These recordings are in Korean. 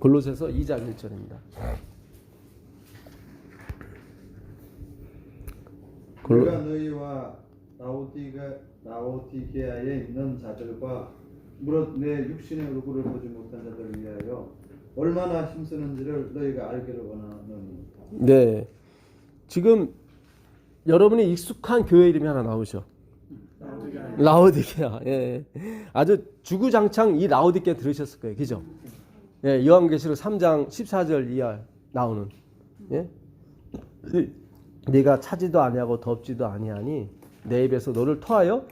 골로새서 2장 1절입니다. 내가 너희와 라오디게아에 있는 자들과 무릇 내 육신의 얼굴을 보지 못한 자들을 위하여 얼마나 힘쓰는지를 너희가 알기를 원하노니. 네, 지금 여러분이 익숙한 교회 이름이 하나 나오죠. 라오디게아. 예, 아주 주구장창 이 라오디게아 들으셨을 거예요, 그죠? 예, 요한계시록 3장 14절 이하 나오는. 예, 네가 차지도 아니하고 덥지도 아니하니 내 입에서 너를 토하여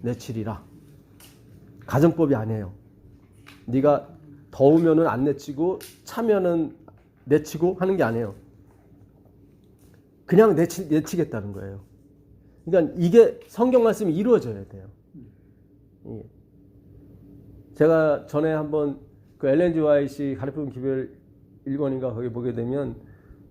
내치리라. 가정법이 아니에요. 네가 더우면은 안 내치고 차면은 내치고 하는 게 아니에요. 그냥 내치겠다는 거예요. 그러니까 이게 성경 말씀이 이루어져야 돼요. 제가 전에 한번 그 엘렌 G. 화이트 가르침 기별 1권인가 거기 보게 되면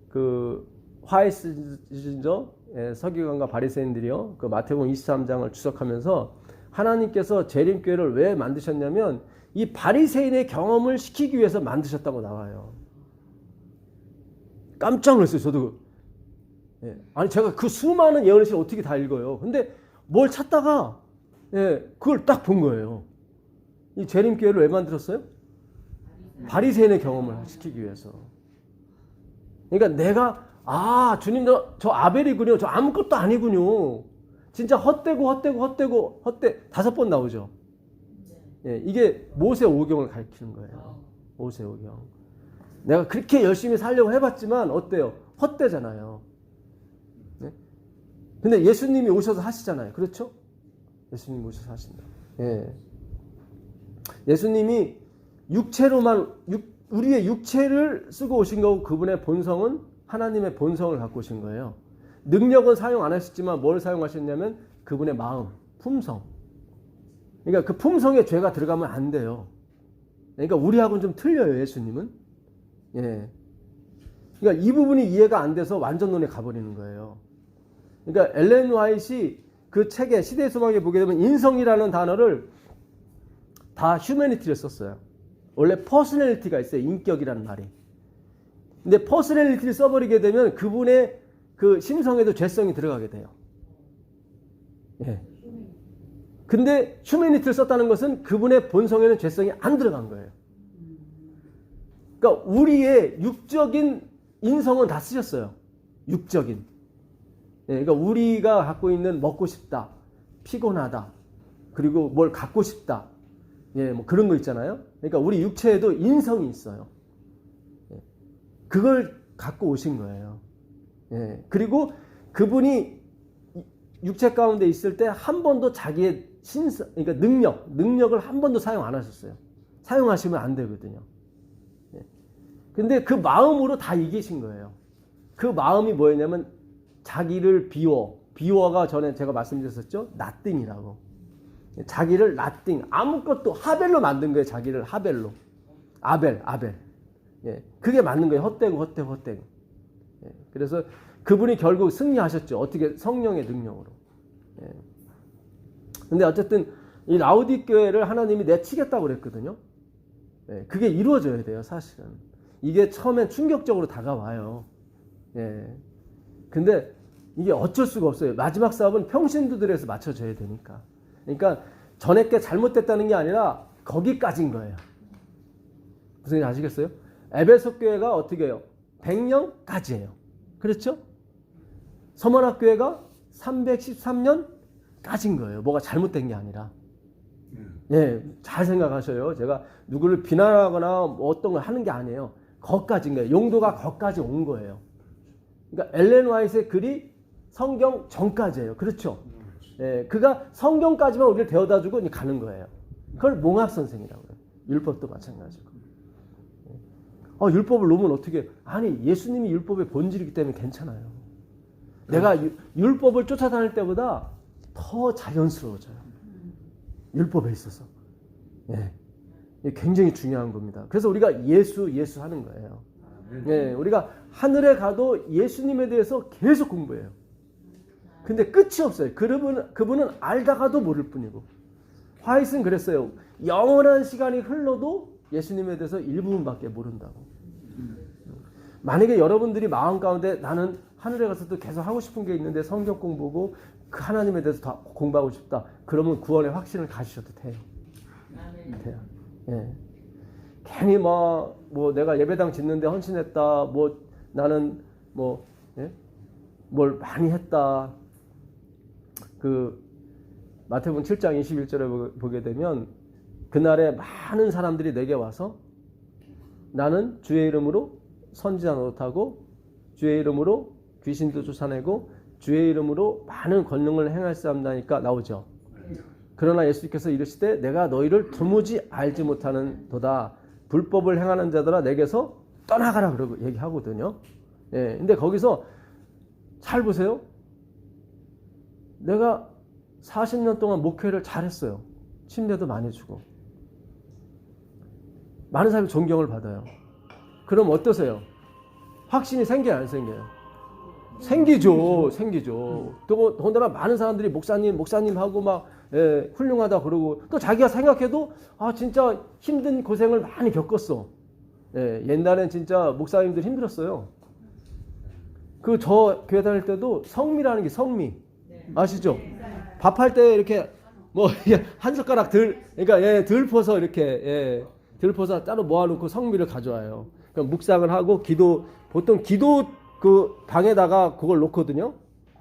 그 화이트저 서기관과 바리새인들이요, 그 마태복음 23장을 주석하면서 하나님께서 재림교회를 왜 만드셨냐면 이 바리새인의 경험을 시키기 위해서 만드셨다고 나와요. 깜짝 놀랐어요, 저도. 예. 아니 제가 그 수많은 예언의 시를 어떻게 다 읽어요. 근데 뭘 찾다가 그걸 딱 본 거예요. 이 재림교회를 왜 만들었어요? 바리새인의 경험을 시키기 위해서. 그러니까 내가 주님 저 아벨이군요. 저 아무것도 아니군요. 진짜 헛되고 5번 나오죠. 예, 이게 모세 오경을 가리키는 거예요. 모세 오경. 내가 그렇게 열심히 살려고 해봤지만 어때요? 헛되잖아요. 네? 근데 예수님이 오셔서 하시잖아요. 그렇죠? 예수님이 오셔서 하신다. 예. 예수님이 우리의 육체를 쓰고 오신 거고, 그분의 본성은 하나님의 본성을 갖고 오신 거예요. 능력은 사용 안 하셨지만 뭘 사용하셨냐면 그분의 마음, 품성. 그러니까 그 품성에 죄가 들어가면 안 돼요. 그러니까 우리하고는 좀 틀려요, 예수님은. 예. 그러니까 이 부분이 이해가 안 돼서 완전론에 가버리는 거예요. 그러니까 엘렌 화이트이 그 책에 시대의 소망에 보게 되면 인성이라는 단어를 다 휴머니티를 썼어요. 원래 퍼스널리티가 있어요. 인격이라는 말이. 근데 퍼스널리티를 써버리게 되면 그분의 그 심성에도 죄성이 들어가게 돼요. 예. 근데 휴머니티를 썼다는 것은 그분의 본성에는 죄성이 안 들어간 거예요. 그러니까 우리의 육적인 인성은 다 쓰셨어요. 육적인. 예, 그러니까 우리가 갖고 있는 먹고 싶다, 피곤하다, 그리고 뭘 갖고 싶다, 예, 뭐 그런 거 있잖아요. 그러니까 우리 육체에도 인성이 있어요. 예, 그걸 갖고 오신 거예요. 예, 그리고 그분이 육체 가운데 있을 때 한 번도 자기의 그러니까 능력을 한 번도 사용 안 하셨어요. 사용하시면 안 되거든요. 예. 근데 그 마음으로 다 이기신 거예요. 그 마음이 뭐였냐면 자기를 비워가 전에 제가 말씀드렸었죠. nothing이라고. 자기를 nothing, 아무것도 하벨로 만든 거예요. 자기를 하벨로. 아벨. 예. 그게 맞는 거예요. 헛되고. 예. 그래서 그분이 결국 승리하셨죠. 어떻게? 성령의 능력으로. 예. 근데 어쨌든 이 라오디게아를 하나님이 내치겠다고 그랬거든요. 예. 그게 이루어져야 돼요, 사실은. 이게 처음엔 충격적으로 다가와요. 예. 근데 이게 어쩔 수가 없어요. 마지막 사업은 평신도들에서 맞춰져야 되니까. 그러니까 전에 게 잘못됐다는 게 아니라 거기까지인 거예요. 무슨 얘기 아시겠어요? 에베소 교회가 어떻게 해요? 100년까지예요. 그렇죠? 서머나 교회가 313년까지인 거예요. 뭐가 잘못된 게 아니라. 예, 잘 생각하셔요. 제가 누구를 비난하거나 뭐 어떤 걸 하는 게 아니에요. 거기까지인 거예요. 용도가 거기까지 온 거예요. 그러니까 엘렌 화이트의 글이 성경 전까지예요. 그렇죠? 예, 그가 성경까지만 우리를 데워다주고 가는 거예요. 그걸 몽학 선생이라고 해요. 율법도 마찬가지고. 율법을 놓으면 어떻게? 아니, 예수님이 율법의 본질이기 때문에 괜찮아요. 내가 율법을 쫓아다닐 때보다 더 자연스러워져요. 율법에 있어서. 예, 굉장히 중요한 겁니다. 그래서 우리가 예수 하는 거예요. 예, 우리가 하늘에 가도 예수님에 대해서 계속 공부해요. 근데 끝이 없어요. 그분은 알다가도 모를 뿐이고. 화이트는 그랬어요. 영원한 시간이 흘러도 예수님에 대해서 일부분밖에 모른다고. 만약에 여러분들이 마음 가운데 나는 하늘에 가서도 계속 하고 싶은 게 있는데 성경 공부고 그 하나님에 대해서 더 공부하고 싶다. 그러면 구원의 확신을 가지셔도 돼요. 돼요. 예. 괜히 뭐 내가 예배당 짓는데 헌신했다. 뭐 나는 예? 뭘 많이 했다. 그 마태복음 7장 21절에 보게 되면 그날에 많은 사람들이 내게 와서 나는 주의 이름으로 선지자 노릇하고 주의 이름으로 귀신도 쫓아내고 주의 이름으로 많은 권능을 행할사옵나니까 나오죠. 그러나 예수께서 이르시되 내가 너희를 도무지 알지 못하는 도다. 불법을 행하는 자들아 내게서 떠나가라 그러고 얘기하거든요. 예, 근데 거기서 잘 보세요. 내가 40년 동안 목회를 잘했어요. 침례도 많이 주고 많은 사람이 존경을 받아요. 그럼 어떠세요? 확신이 생겨요, 안 생겨요? 생기죠. 또 더군다나 많은 사람들이 목사님 하고 막 훌륭하다 그러고 또 자기가 생각해도 진짜 힘든 고생을 많이 겪었어. 옛날엔 진짜 목사님들 힘들었어요. 저 교회 다닐 때도 성미라는 게 성미 아시죠? 밥할 때 이렇게 한 숟가락 그러니까 들 퍼서 이렇게 들 퍼서 따로 모아놓고 성미를 가져와요. 그럼 묵상을 하고 보통 기도 그 방에다가 그걸 놓거든요.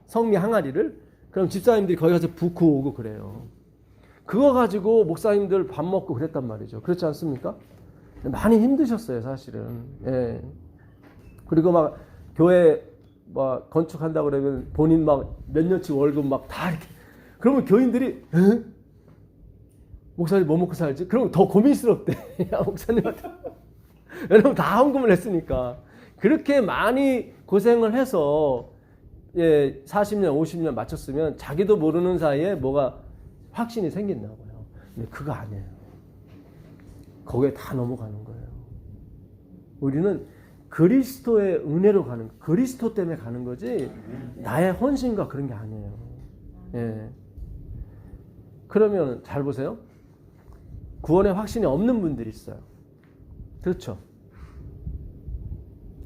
성미 항아리를. 그럼 집사님들이 거기 가서 붓고 오고 그래요. 그거 가지고 목사님들 밥 먹고 그랬단 말이죠. 그렇지 않습니까? 많이 힘드셨어요, 사실은. 예. 그리고 막 교회 막 건축한다 그러면 본인 막 몇 년치 월급 막 다 이렇게. 그러면 교인들이 목사님 뭐 먹고 살지? 그럼 더 고민스럽대. 야, 목사님한테. 왜냐면 다 헌금을 했으니까. 그렇게 많이 고생을 해서 40년, 50년 마쳤으면 자기도 모르는 사이에 뭐가 확신이 생긴다고요. 근데 그거 아니에요. 거기에 다 넘어가는 거예요. 우리는 그리스도의 은혜로 가는, 그리스도 때문에 가는 거지 나의 헌신과 그런 게 아니에요. 예. 그러면 잘 보세요. 구원의 확신이 없는 분들이 있어요. 그렇죠?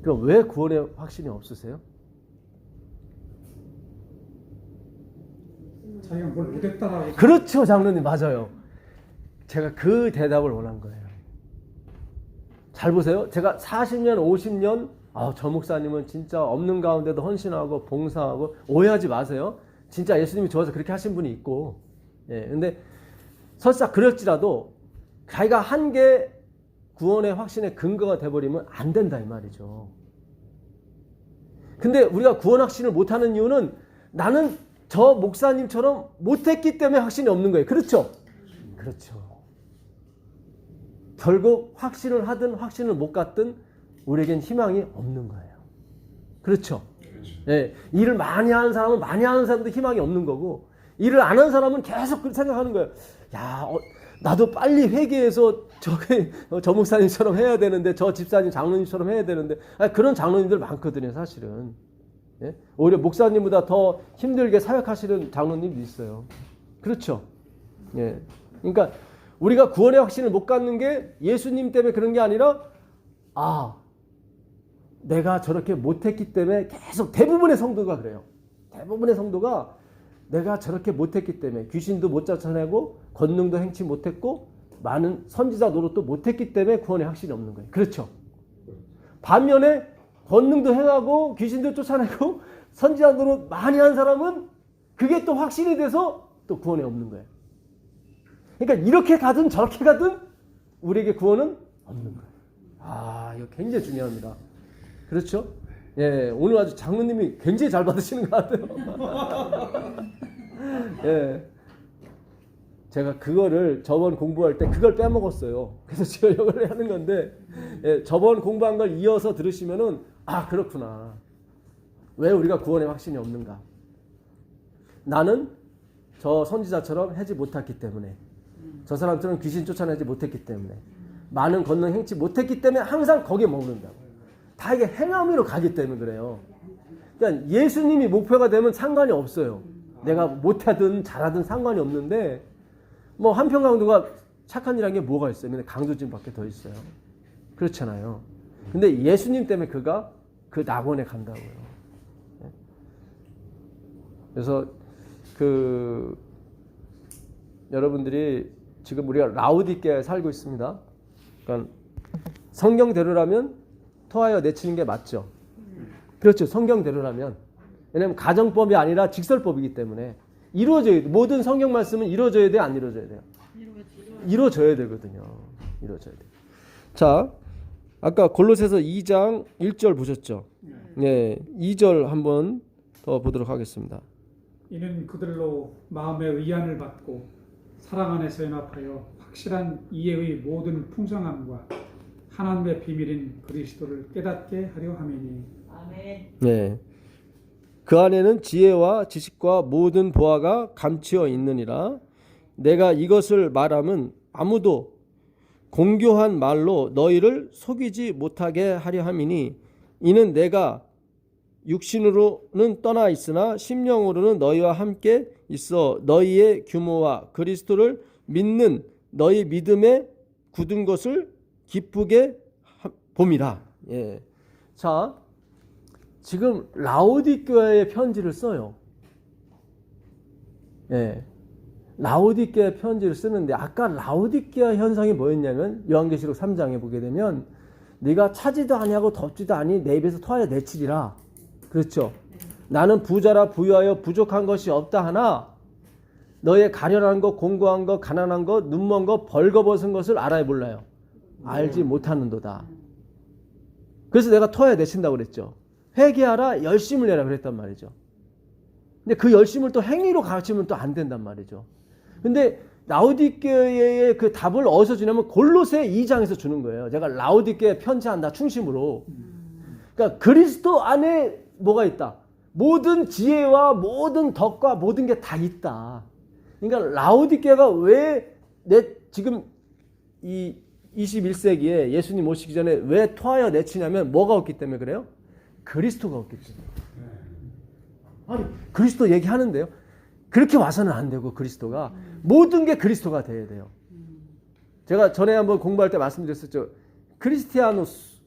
그럼 왜 구원의 확신이 없으세요? 자기가 뭘 못했다라고. 그렇죠, 장로님. 맞아요. 제가 그 대답을 원한 거예요. 잘 보세요. 제가 40년, 50년 저 목사님은 진짜 없는 가운데도 헌신하고 봉사하고 오해하지 마세요. 진짜 예수님이 좋아서 그렇게 하신 분이 있고 근데 설사 그럴지라도 자기가 한 게 구원의 확신의 근거가 돼버리면 안 된다 이 말이죠. 근데 우리가 구원 확신을 못하는 이유는 나는 저 목사님처럼 못했기 때문에 확신이 없는 거예요. 그렇죠? 그렇죠. 결국 확신을 하든 확신을 못 갖든 우리에겐 희망이 없는 거예요. 그렇죠? 예, 일을 많이 하는 사람은 많이 하는 사람도 희망이 없는 거고 일을 안 하는 사람은 계속 그렇게 생각하는 거예요. 야, 나도 빨리 회개해서 저 목사님처럼 해야 되는데 저 집사님 장로님처럼 해야 되는데 그런 장로님들 많거든요. 사실은. 예? 오히려 목사님보다 더 힘들게 사역하시는 장로님도 있어요. 그렇죠? 예. 그러니까 우리가 구원의 확신을 못 갖는 게 예수님 때문에 그런 게 아니라 내가 저렇게 못했기 때문에 계속 대부분의 성도가 그래요. 대부분의 성도가 내가 저렇게 못했기 때문에 귀신도 못 쫓아내고 권능도 행치 못했고 많은 선지자 노릇도 못했기 때문에 구원의 확신이 없는 거예요. 그렇죠? 반면에 권능도 행하고 귀신도 쫓아내고 선지자 노릇 많이 한 사람은 그게 또 확신이 돼서 또 구원에 없는 거예요. 그러니까 이렇게 가든 저렇게 가든 우리에게 구원은 없는 거예요. 이거 굉장히 중요합니다. 그렇죠? 예, 오늘 아주 장로님이 굉장히 잘 받으시는 것 같아요. 예. 제가 그거를 저번 공부할 때 그걸 빼먹었어요. 그래서 제가 이걸 하는 건데, 저번 공부한 걸 이어서 들으시면은, 그렇구나. 왜 우리가 구원의 확신이 없는가? 나는 저 선지자처럼 하지 못했기 때문에, 저 사람처럼 귀신 쫓아내지 못했기 때문에, 많은 권능 행치 못했기 때문에 항상 거기에 머무른다고. 다 이게 행함으로 가기 때문에 그래요. 그러니까 예수님이 목표가 되면 상관이 없어요. 내가 못하든 잘하든 상관이 없는데, 뭐 한평강도가 착한 일한 게 뭐가 있어요? 근데 강도질밖에 더 있어요. 그렇잖아요. 근데 예수님 때문에 그가 그 낙원에 간다고요. 그래서 여러분들이 지금 우리가 라오디게아에 살고 있습니다. 그러니까 성경대로라면 토하여 내치는 게 맞죠. 그렇죠. 성경대로라면. 왜냐하면 가정법이 아니라 직설법이기 때문에 이루어져야 돼. 모든 성경 말씀은 이루어져야 돼요? 안 이루어져야 돼요? 이루어져야 되거든요. 이루어져야 돼요. 자, 아까 골로새서 2장 1절 보셨죠? 네, 2절 한번 더 보도록 하겠습니다. 이는 그들로 마음의 의안을 받고 사랑 안에서 연합하여 확실한 이해의 모든 풍성함과 하나님의 비밀인 그리스도를 깨닫게 하려 함이니. 아멘. 네. 그 안에는 지혜와 지식과 모든 보화가 감추어 있느니라. 내가 이것을 말함은 아무도 공교한 말로 너희를 속이지 못하게 하려 함이니 이는 내가 육신으로는 떠나 있으나 심령으로는 너희와 함께 있어 너희의 규모와 그리스도를 믿는 너희 믿음에 굳은 것을 기쁘게 봄이라. 예. 자, 지금 라오디게아의 편지를 써요. 예. 라오디게아 편지를 쓰는데 아까 라오디게아 현상이 뭐였냐면 요한계시록 3장에 보게 되면 네가 차지도 아니하고 덥지도 아니 내 입에서 토하여 내치리라. 그렇죠. 나는 부자라 부유하여 부족한 것이 없다 하나 너의 가련한 것, 공고한 것, 가난한 것, 눈먼 것, 벌거벗은 것을 알아야 몰라요. 알지 못하는도다. 그래서 내가 토하여 내친다고 그랬죠. 회개하라, 열심을 내라 그랬단 말이죠. 근데 그 열심을 또 행위로 가르치면 또 안 된단 말이죠. 근데 라오디게아의 그 답을 어디서 주냐면 골로새 2장에서 주는 거예요. 제가 라오디게아에 편지한다 충심으로. 그러니까 그리스도 안에 뭐가 있다? 모든 지혜와 모든 덕과 모든 게 다 있다. 그러니까 라오디게아가 왜 지금 이 21세기에 예수님 오시기 전에 왜 토하여 내치냐면 뭐가 없기 때문에 그래요? 그리스도가 없기 때문에. 아니 그리스도 얘기하는데요. 그렇게 와서는 안 되고 그리스도가 모든 게 그리스도가 돼야 돼요. 제가 전에 한번 공부할 때 말씀드렸었죠. 크리스티아노스,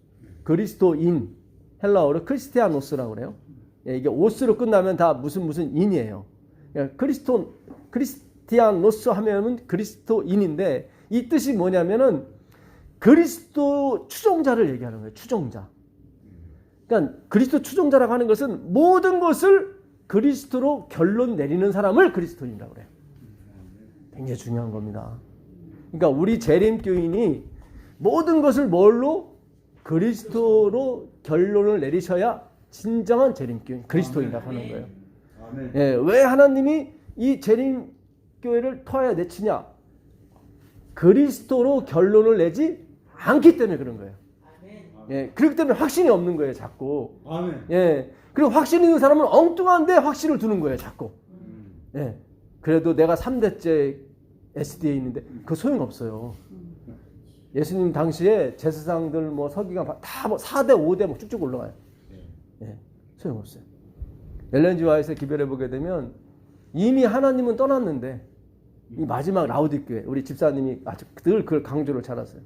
그리스도인, 헬라어로 크리스티아노스라고 그래요. 예, 이게 오스로 끝나면 다 무슨 인이에요. 크리스티아노스 하면은 그리스도인인데 이 뜻이 뭐냐면은 그리스도 추종자를 얘기하는 거예요. 추종자. 그러니까 그리스도 추종자라고 하는 것은 모든 것을 그리스도로 결론 내리는 사람을 그리스도인이라고 그래요. 굉장히 중요한 겁니다. 그러니까 우리 재림교인이 모든 것을 뭘로? 그리스도로 결론을 내리셔야 진정한 재림교인, 그리스도인이라고 하는 거예요. 예, 왜 하나님이 이 재림교회를 토하여 내치냐? 그리스도로 결론을 내지 않기 때문에 그런 거예요. 예, 그렇기 때문에 확신이 없는 거예요, 자꾸. 아멘. 예, 그리고 확신 있는 사람은 엉뚱한데 확신을 두는 거예요, 자꾸. 예, 그래도 내가 3대째 SD에 있는데 그 소용없어요. 예수님 당시에 제사장들 뭐 서기관 다 뭐 4대, 5대 뭐 쭉쭉 올라가요. 예, 소용없어요. 엘렌 G 화이트에서 기별해 보게 되면 이미 하나님은 떠났는데 이 마지막 라오디게아 우리 집사님이 아주 늘 그걸 강조를 잘하세요.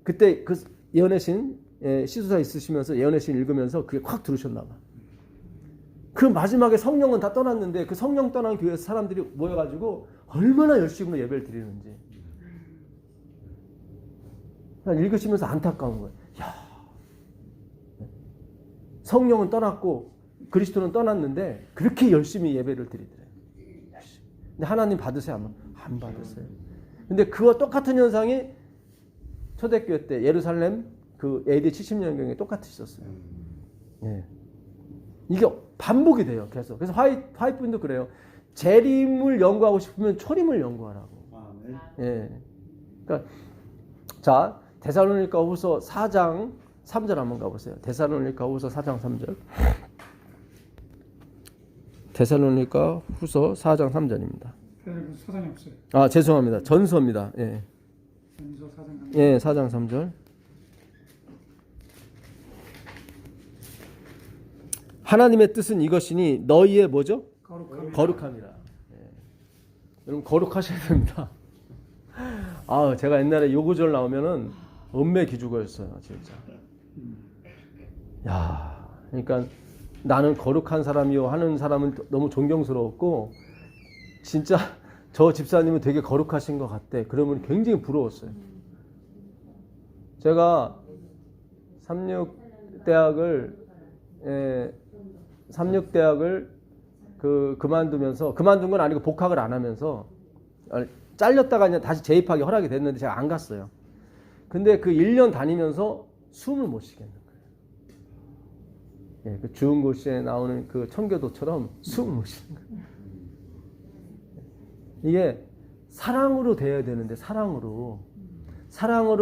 그때 그 예언의 신 시수사 있으시면서 예언의 신 읽으면서 그게 확 들으셨나 봐. 그 마지막에 성령은 다 떠났는데 그 성령 떠난 교회에서 사람들이 모여가지고 얼마나 열심히 예배를 드리는지 그냥 읽으시면서 안타까운 거예요. 야, 성령은 떠났고 그리스도는 떠났는데 그렇게 열심히 예배를 드리더래요. 열심히. 근데 하나님 받으세요? 안 받으세요. 근데 그와 똑같은 현상이 초대교회 때 예루살렘 그 AD 70년경에 똑같이 있었어요. 예. 이게 반복이 돼요, 계속. 그래서 화이트분도 그래요. 재림을 연구하고 싶으면 초림을 연구하라고. 예. 그러니까 자, 데살로니가 후서 4장 3절 한번 가보세요. 데살로니가 후서 4장 3절. 데살로니가 후서 4장 3절입니다. 사장이 없어요. 아, 죄송합니다. 전서입니다. 예. 전서 4장. 예, 4장 3절. 하나님의 뜻은 이것이니 너희의 뭐죠? 거룩함이라. 예. 여러분 거룩하셔야 됩니다. 아, 제가 옛날에 요 구절 나오면은 음매 기죽어였어요, 진짜. 야, 그러니까 나는 거룩한 사람이요 하는 사람은 너무 존경스러웠고, 진짜 저 집사님은 되게 거룩하신 것 같대. 그러면 굉장히 부러웠어요. 제가 삼육대학을 그만두면서, 그만둔 건 아니고 복학을 안 하면서 잘렸다가 그냥 다시 재입학이 허락이 됐는데 제가 안 갔어요. 근데 그 1년 다니면서 숨을 못 쉬겠는 거예요. 예, 그 주은고시에 나오는 그 청교도처럼 숨을 못 쉬는 거예요. 이게 사랑으로 돼야 되는데 사랑으로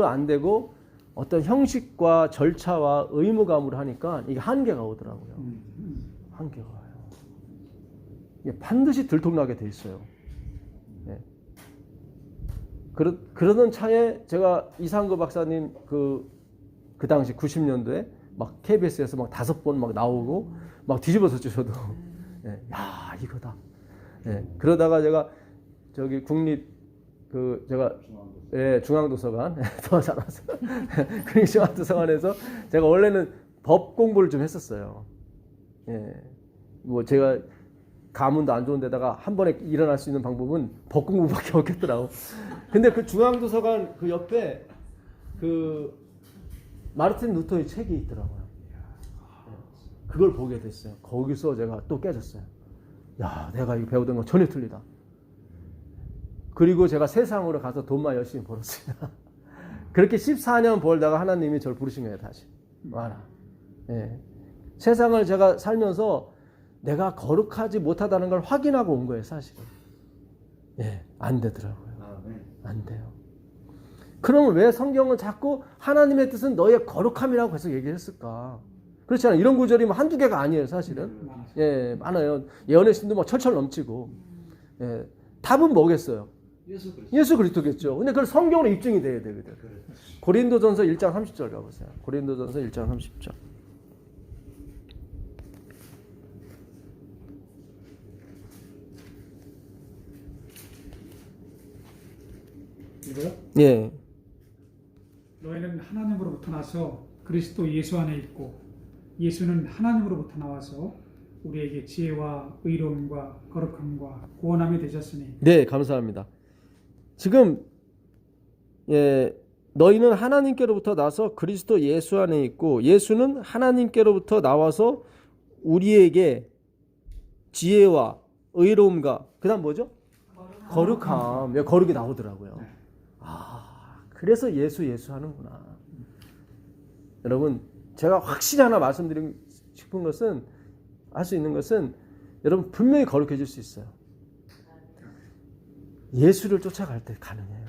안 되고 어떤 형식과 절차와 의무감으로 하니까 이게 한계가 오더라고요. 한계가 와요. 이게 반드시 들통나게 돼 있어요. 네. 그러던 차에 제가 이상구 박사님 그 당시 90년도에 막 KBS에서 막 5번 막 나오고 막 뒤집어졌죠, 저도. 네. 야, 이거다. 네. 그러다가 제가 저기 중앙도서관 더 잘왔어. 중앙도서관에서 제가 원래는 법 공부를 좀 했었어요. 예, 뭐 제가 가문도 안 좋은 데다가 한 번에 일어날 수 있는 방법은 법 공부밖에 없겠더라고. 근데 그 중앙도서관 그 옆에 그 마르틴 루터의 책이 있더라고요. 그걸 보게 됐어요. 거기서 제가 또 깨졌어요. 야, 내가 이거 배우던 건 전혀 틀리다. 그리고 제가 세상으로 가서 돈만 열심히 벌었어요. 그렇게 14년 벌다가 하나님이 저를 부르신 거예요, 다시. 와라. 예. 세상을 제가 살면서 내가 거룩하지 못하다는 걸 확인하고 온 거예요, 사실은. 예, 안 되더라고요. 안 돼요. 그러면 왜 성경은 자꾸 하나님의 뜻은 너의 거룩함이라고 계속 얘기했을까? 그렇잖아요. 이런 구절이 한두 개가 아니에요, 사실은. 예, 많아요. 예언의 신도 막 철철 넘치고. 예, 답은 뭐겠어요? 예수 그리스도겠죠. 근데 그걸 성경으로 입증이 돼야 되거든. 고린도전서 1장 30절 가보세요. 고린도전서 1장 30절. 이거요? 예. 너희는 하나님으로부터 나서 그리스도 예수 안에 있고 예수는 하나님으로부터 나와서 우리에게 지혜와 의로움과 거룩함과 구원함이 되셨으니. 네, 감사합니다. 지금 너희는 하나님께로부터 나서 그리스도 예수 안에 있고 예수는 하나님께로부터 나와서 우리에게 지혜와 의로움과 그다음 뭐죠? 거룩함. 거룩이 나오더라고요. 아, 그래서 예수 하는구나. 여러분, 제가 확실히 하나 말씀드리고 싶은 것은, 할 수 있는 것은 여러분 분명히 거룩해질 수 있어요. 예수를 쫓아갈 때 가능해요.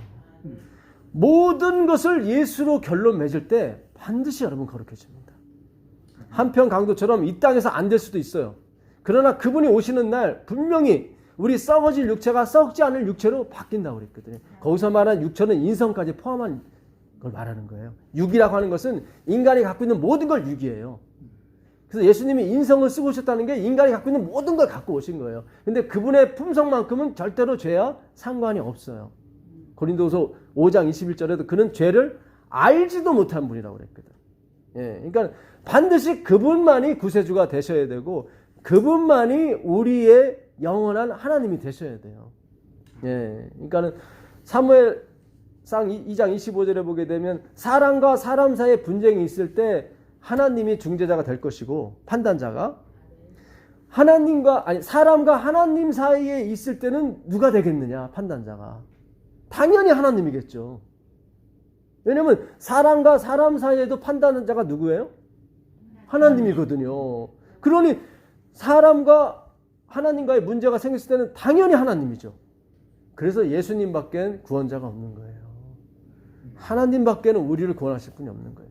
모든 것을 예수로 결론 맺을 때 반드시 여러분 거룩해집니다. 한편 강도처럼 이 땅에서 안 될 수도 있어요. 그러나 그분이 오시는 날 분명히 우리 썩어질 육체가 썩지 않을 육체로 바뀐다고 그랬거든요. 거기서 말한 육체는 인성까지 포함한 걸 말하는 거예요. 육이라고 하는 것은 인간이 갖고 있는 모든 걸 육이에요. 그래서 예수님이 인성을 쓰고 오셨다는 게 인간이 갖고 있는 모든 걸 갖고 오신 거예요. 근데 그분의 품성만큼은 절대로 죄와 상관이 없어요. 고린도서 5장 21절에도 그는 죄를 알지도 못한 분이라고 그랬거든. 예, 그러니까 반드시 그분만이 구세주가 되셔야 되고 그분만이 우리의 영원한 하나님이 되셔야 돼요. 예, 그러니까는 사무엘상 2장 25절에 보게 되면 사람과 사람 사이에 분쟁이 있을 때 하나님이 중재자가 될 것이고 판단자가 사람과 하나님 사이에 있을 때는 누가 되겠느냐? 판단자가 당연히 하나님이겠죠. 왜냐하면 사람과 사람 사이에도 판단자가 누구예요? 하나님이거든요. 그러니 사람과 하나님과의 문제가 생겼을 때는 당연히 하나님이죠. 그래서 예수님밖엔 구원자가 없는 거예요. 하나님밖에는 우리를 구원하실 분이 없는 거예요.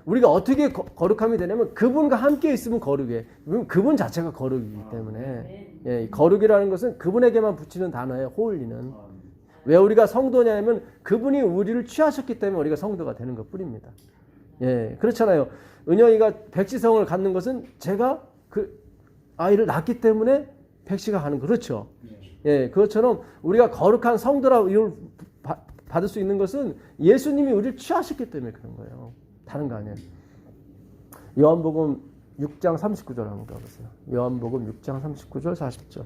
우리가 어떻게 거룩함이 되냐면 그분과 함께 있으면 거룩해. 그분 자체가 거룩이기 때문에 예, 거룩이라는 것은 그분에게만 붙이는 단어예요. 홀리는. 왜 우리가 성도냐면 그분이 우리를 취하셨기 때문에 우리가 성도가 되는 것 뿐입니다. 예, 그렇잖아요. 은영이가 백지성을 갖는 것은 제가 그 아이를 낳기 때문에 백시가 가는 거 그렇죠. 예, 그것처럼 우리가 거룩한 성도라고 이걸 받을 수 있는 것은 예수님이 우리를 취하셨기 때문에 그런 거예요. 다른 거 아니에요. 요한복음 6장 39절 한번 가보세요. 요한복음 6장 39절 40절.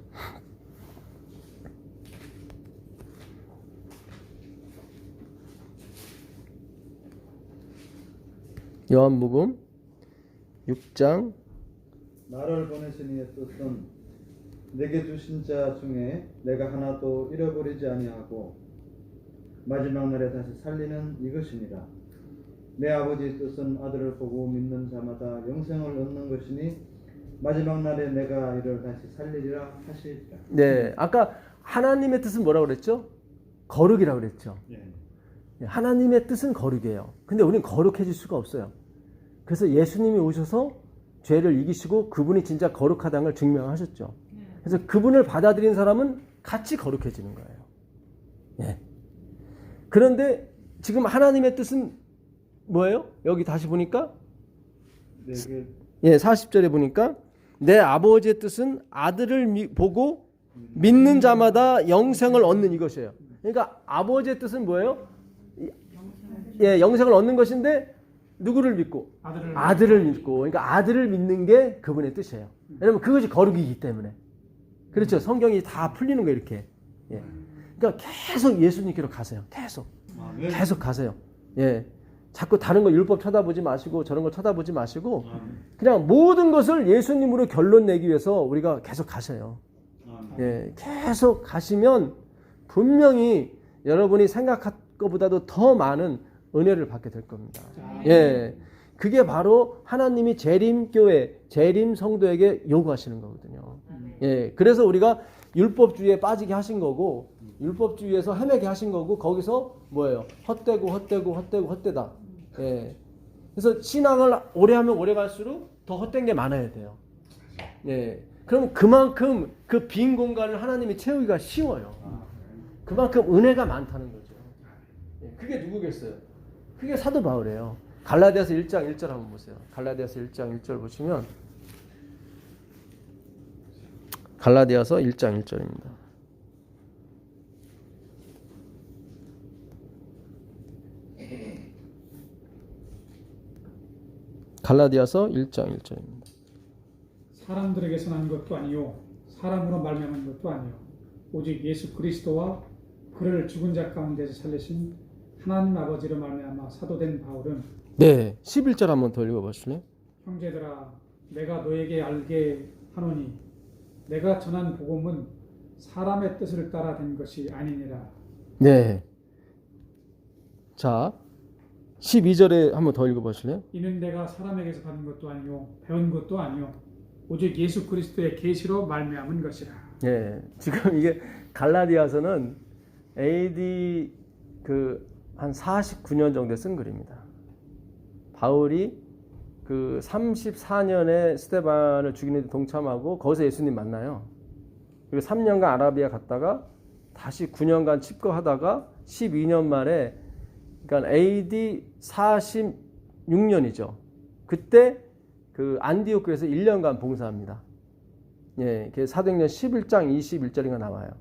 요한복음 6장 나를 보내신 이의 뜻은 내게 주신 자 중에 내가 하나도 잃어버리지 아니하고 마지막 날에 다시 살리는 이것이니라. 내 아버지의 뜻은 아들을 보고 믿는 자마다 영생을 얻는 것이니 마지막 날에 내가 이를 다시 살리리라 하시리라. 네, 아까 하나님의 뜻은 뭐라고 그랬죠? 거룩이라고 그랬죠. 예. 하나님의 뜻은 거룩이에요. 근데 우리는 거룩해질 수가 없어요. 그래서 예수님이 오셔서 죄를 이기시고 그분이 진짜 거룩하다는 걸 증명하셨죠. 그래서 그분을 받아들인 사람은 같이 거룩해지는 거예요. 예. 그런데 지금 하나님의 뜻은 뭐예요? 여기 다시 보니까 내게 예, 40절에 보니까 내 아버지의 뜻은 아들을 보고 믿는 자마다 영생을 얻는 이것이에요. 그러니까 아버지의 뜻은 뭐예요? 예, 영생을 얻는 것인데 누구를 믿고? 아들을 믿고. 그러니까 아들을 믿는 게 그분의 뜻이에요. 왜냐면 그것이 거룩이기 때문에. 그렇죠. 성경이 다 풀리는 거예요, 이렇게. 예. 그러니까 계속 예수님께로 가세요. 계속 가세요. 예. 자꾸 다른 거 율법 쳐다보지 마시고 저런 거 쳐다보지 마시고 그냥 모든 것을 예수님으로 결론 내기 위해서 우리가 계속 가세요. 예. 계속 가시면 분명히 여러분이 생각한 것보다도 더 많은 은혜를 받게 될 겁니다. 예. 그게 바로 하나님이 재림교회, 재림성도에게 요구하시는 거거든요. 예. 그래서 우리가 율법주의에 빠지게 하신 거고, 율법주의에서 헤매게 하신 거고, 거기서 뭐예요? 헛되다. 예. 그래서 신앙을 오래 하면 오래 갈수록 더 헛된 게 많아야 돼요. 예. 그럼 그만큼 그 빈 공간을 하나님이 채우기가 쉬워요. 그만큼 은혜가 많다는 거죠. 예. 그게 누구겠어요? 그게 사도 바울이에요. 갈라디아서 1장 1절 한번 보세요. 갈라디아서 1장 1절 보시면 갈라디아서 1장 1절입니다. 갈라디아서 1장 1절입니다. 사람들에게서 난 것도 아니요 사람으로 말미암은 것도 아니요 오직 예수 그리스도와 그를 죽은 자 가운데서 살리신 하나님 아버지로 말미암아 사도된 바울은 네, 11절 한번 더 읽어보실래요? 형제들아 내가 너에게 알게 하노니 내가 전한 복음은 사람의 뜻을 따라 된 것이 아니니라. 네. 자, 12절에 한번 더 읽어보실래요? 이는 내가 사람에게서 받은 것도 아니요 배운 것도 아니요 오직 예수 그리스도의 계시로 말미암은 것이라. 예, 지금 이게 갈라디아서는 AD 한 49년 정도에 쓴 글입니다. 바울이 그 34년에 스데반을 죽이는 데 동참하고 거기서 예수님 만나요. 그리고 3년간 아라비아 갔다가 다시 9년간 칩거하다가 12년 만에 그러니까 AD 46년이죠. 그때 그 안디옥 교회에서 1년간 봉사합니다. 예, 사도행전 11장 21절인가 나와요.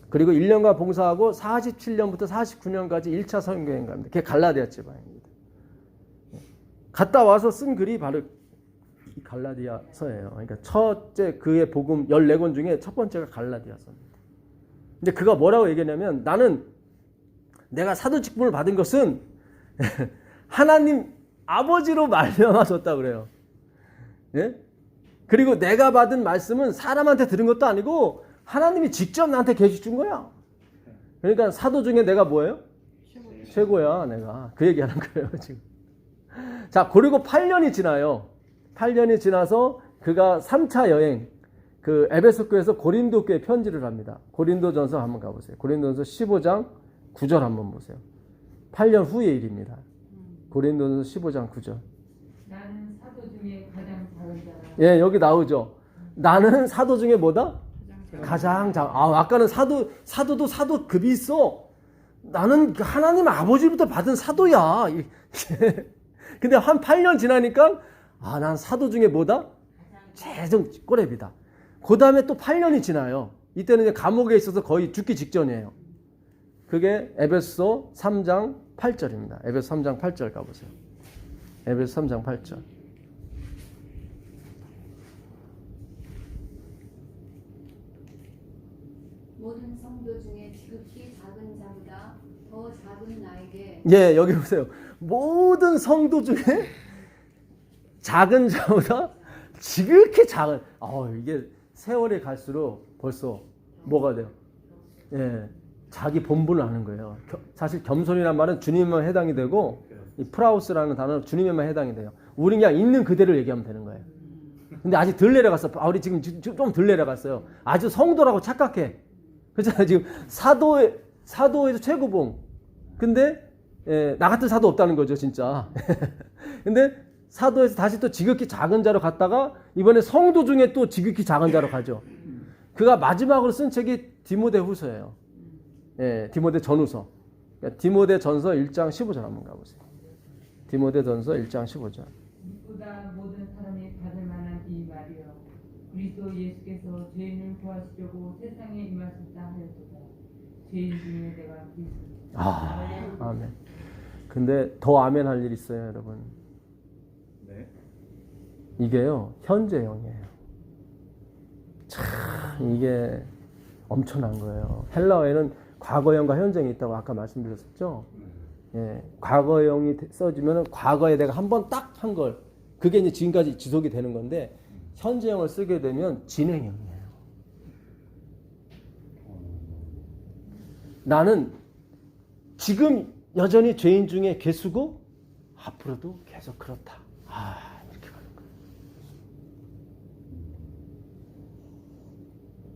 그리고 1년간 봉사하고 47년부터 49년까지 1차 선교행 갑니다. 그게 갈라디아 지방입니다. 갔다 와서 쓴 글이 바로 이 갈라디아서예요. 그러니까 첫째 그의 복음 14권 중에 첫 번째가 갈라디아서입니다. 근데 그가 뭐라고 얘기하냐면 나는 내가 사도 직분을 받은 것은 하나님 아버지로 말미암아졌다 그래요. 예? 그리고 내가 받은 말씀은 사람한테 들은 것도 아니고 하나님이 직접 나한테 계시 준 거야. 그러니까 사도 중에 내가 뭐예요? 최고야 내가. 그 얘기하는 거예요 지금. 자, 그리고 8년이 지나요. 8년이 지나서 그가 3차 여행 그 에베소 교회에서 고린도 교회 편지를 합니다. 고린도전서 한번 가보세요. 고린도전서 15장 9절 한번 보세요. 8년 후의 일입니다. 고린도전서 15장 9절. 나는 사도 중에 가장 작은 자라. 예, 여기 나오죠. 나는 사도 중에 뭐다? 가장 작. 아까는 사도도 사도급이 있어. 나는 하나님 아버지부터 받은 사도야. 근데 한 8년 지나니까 난 사도 중에 뭐다? 최종 꼬랩이다. 그 다음에 또 8년이 지나요. 이때는 이제 감옥에 있어서 거의 죽기 직전이에요. 그게 에베소 3장 8절입니다. 에베소 3장 8절 가보세요. 에베소 3장 8절. 모든 성도 중에 지극히 작은 자보다 더 작은 나에게 예, 여기 보세요. 모든 성도 중에 작은 자보다 지극히 작은, 이게 세월이 갈수록 벌써 뭐가 돼요? 예, 자기 본분을 아는 거예요. 사실 겸손이란 말은 주님에만 해당이 되고, 이 프라우스라는 단어는 주님에만 해당이 돼요. 우린 그냥 있는 그대로 얘기하면 되는 거예요. 근데 아직 덜 내려갔어. 바울이 지금 좀 덜 내려갔어요. 아주 성도라고 착각해. 그렇잖아요. 지금 사도에서 최고봉. 근데 나 같은 사도 없다는 거죠, 진짜. 근데 사도에서 다시 또 지극히 작은 자로 갔다가 이번에 성도 중에 또 지극히 작은 자로 가죠. 그가 마지막으로 쓴 책이 디모데후서예요. 예, 디모데 전후서. 그러니까 디모데 전서 1장 15절 한번 가보세요. 디모데 전서 1장 15절. 보다 모든 사람이 받을 만한 이 말이여 그리스도 예수께서 죄인을 구하시려고 세상에 임하셨다 하였도다. 죄인 중에 내가 그리스도다. 아멘. 근데 더 아멘 할 일 있어요, 여러분. 네. 이게요, 현재형이에요. 참, 이게 엄청난 거예요. 헬라어에는 과거형과 현재형이 있다고 아까 말씀드렸었죠? 예, 과거형이 써지면 과거에 내가 한 번 딱 한 걸, 그게 이제 지금까지 지속이 되는 건데, 현재형을 쓰게 되면 진행형이에요. 나는 지금 여전히 죄인 중에 개수고, 앞으로도 계속 그렇다. 이렇게 가는 거예요.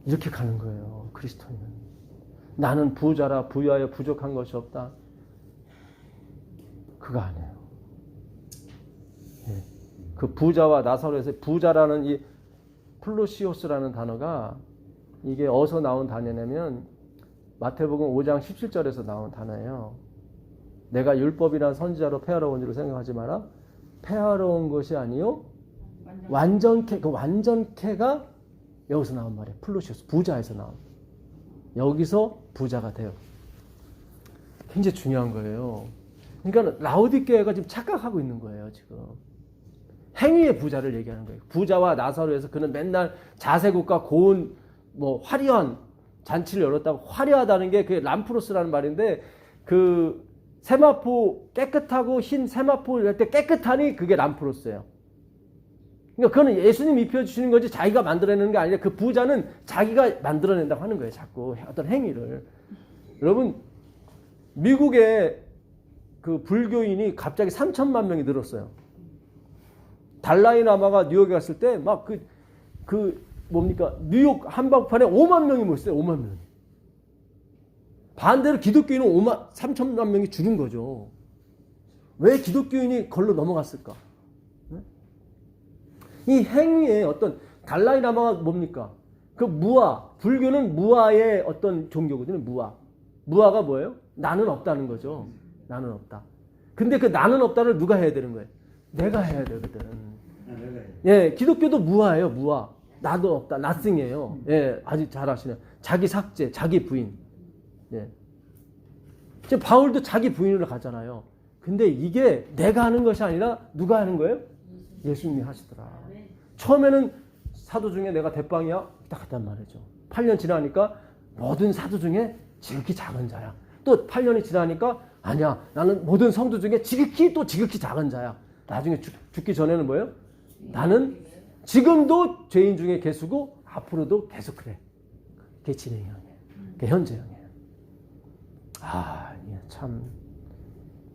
이렇게 가는 거예요, 그리스도인은. 나는 부자라 부유하여 부족한 것이 없다. 그거 아니에요. 예. 그 부자와 나사로에서 부자라는 이 플루시오스라는 단어가 이게 어디서 나온 단어냐면 마태복음 5장 17절에서 나온 단어예요. 내가 율법이나 선지자로 폐하러 온 줄 생각하지 마라. 폐하러 온 것이 아니요 완전케. 그 완전케가 여기서 나온 말이에요. 플루시오스, 부자에서 나온. 여기서 부자가 돼요. 굉장히 중요한 거예요. 그러니까 라오디게아가 지금 착각하고 있는 거예요. 지금 행위의 부자를 얘기하는 거예요. 부자와 나사로에서 그는 맨날 자세국과 고운 화려한 잔치를 열었다고. 화려하다는 게 그 람프로스라는 말인데, 그 세마포 깨끗하고 흰 세마포 할 때 깨끗하니 그게 람프로스예요. 그러니까 그거는 예수님이 입혀주시는 거지 자기가 만들어내는 게 아니라 그 부자는 자기가 만들어낸다고 하는 거예요. 자꾸 어떤 행위를. 여러분, 미국의 그 불교인이 갑자기 3천만 명이 늘었어요. 달라이라마가 뉴욕에 갔을 때 막 뉴욕 한복판에 5만 명이 모였어요. 5만 명이. 반대로 기독교인은 3천만 명이 줄은 거죠. 왜 기독교인이 걸로 넘어갔을까? 이 행위의 어떤 달라이라마가 뭡니까? 그 무아, 불교는 무아의 어떤 종교거든요. 무아가 뭐예요? 나는 없다는 거죠. 나는 없다. 근데 그 나는 없다를 누가 해야 되는 거예요? 내가 해야 되거든. 예, 기독교도 무아예요. 무아. 나도 없다. nothing이에요. 예, 아주 잘 아시네요. 자기 삭제, 자기 부인. 예. 지금 바울도 자기 부인으로 가잖아요. 근데 이게 내가 하는 것이 아니라 누가 하는 거예요? 예수님이 하시더라. 처음에는 사도 중에 내가 대빵이야? 딱 했단 말이죠. 8년 지나니까 모든 사도 중에 지극히 작은 자야. 또 8년이 지나니까 아니야. 나는 모든 성도 중에 지극히 작은 자야. 나중에 죽기 전에는 뭐예요? 나는 지금도 죄인 중에 개수고 앞으로도 계속 그래. 그게 진행형이에요. 그게 현재형이에요. 이게 참.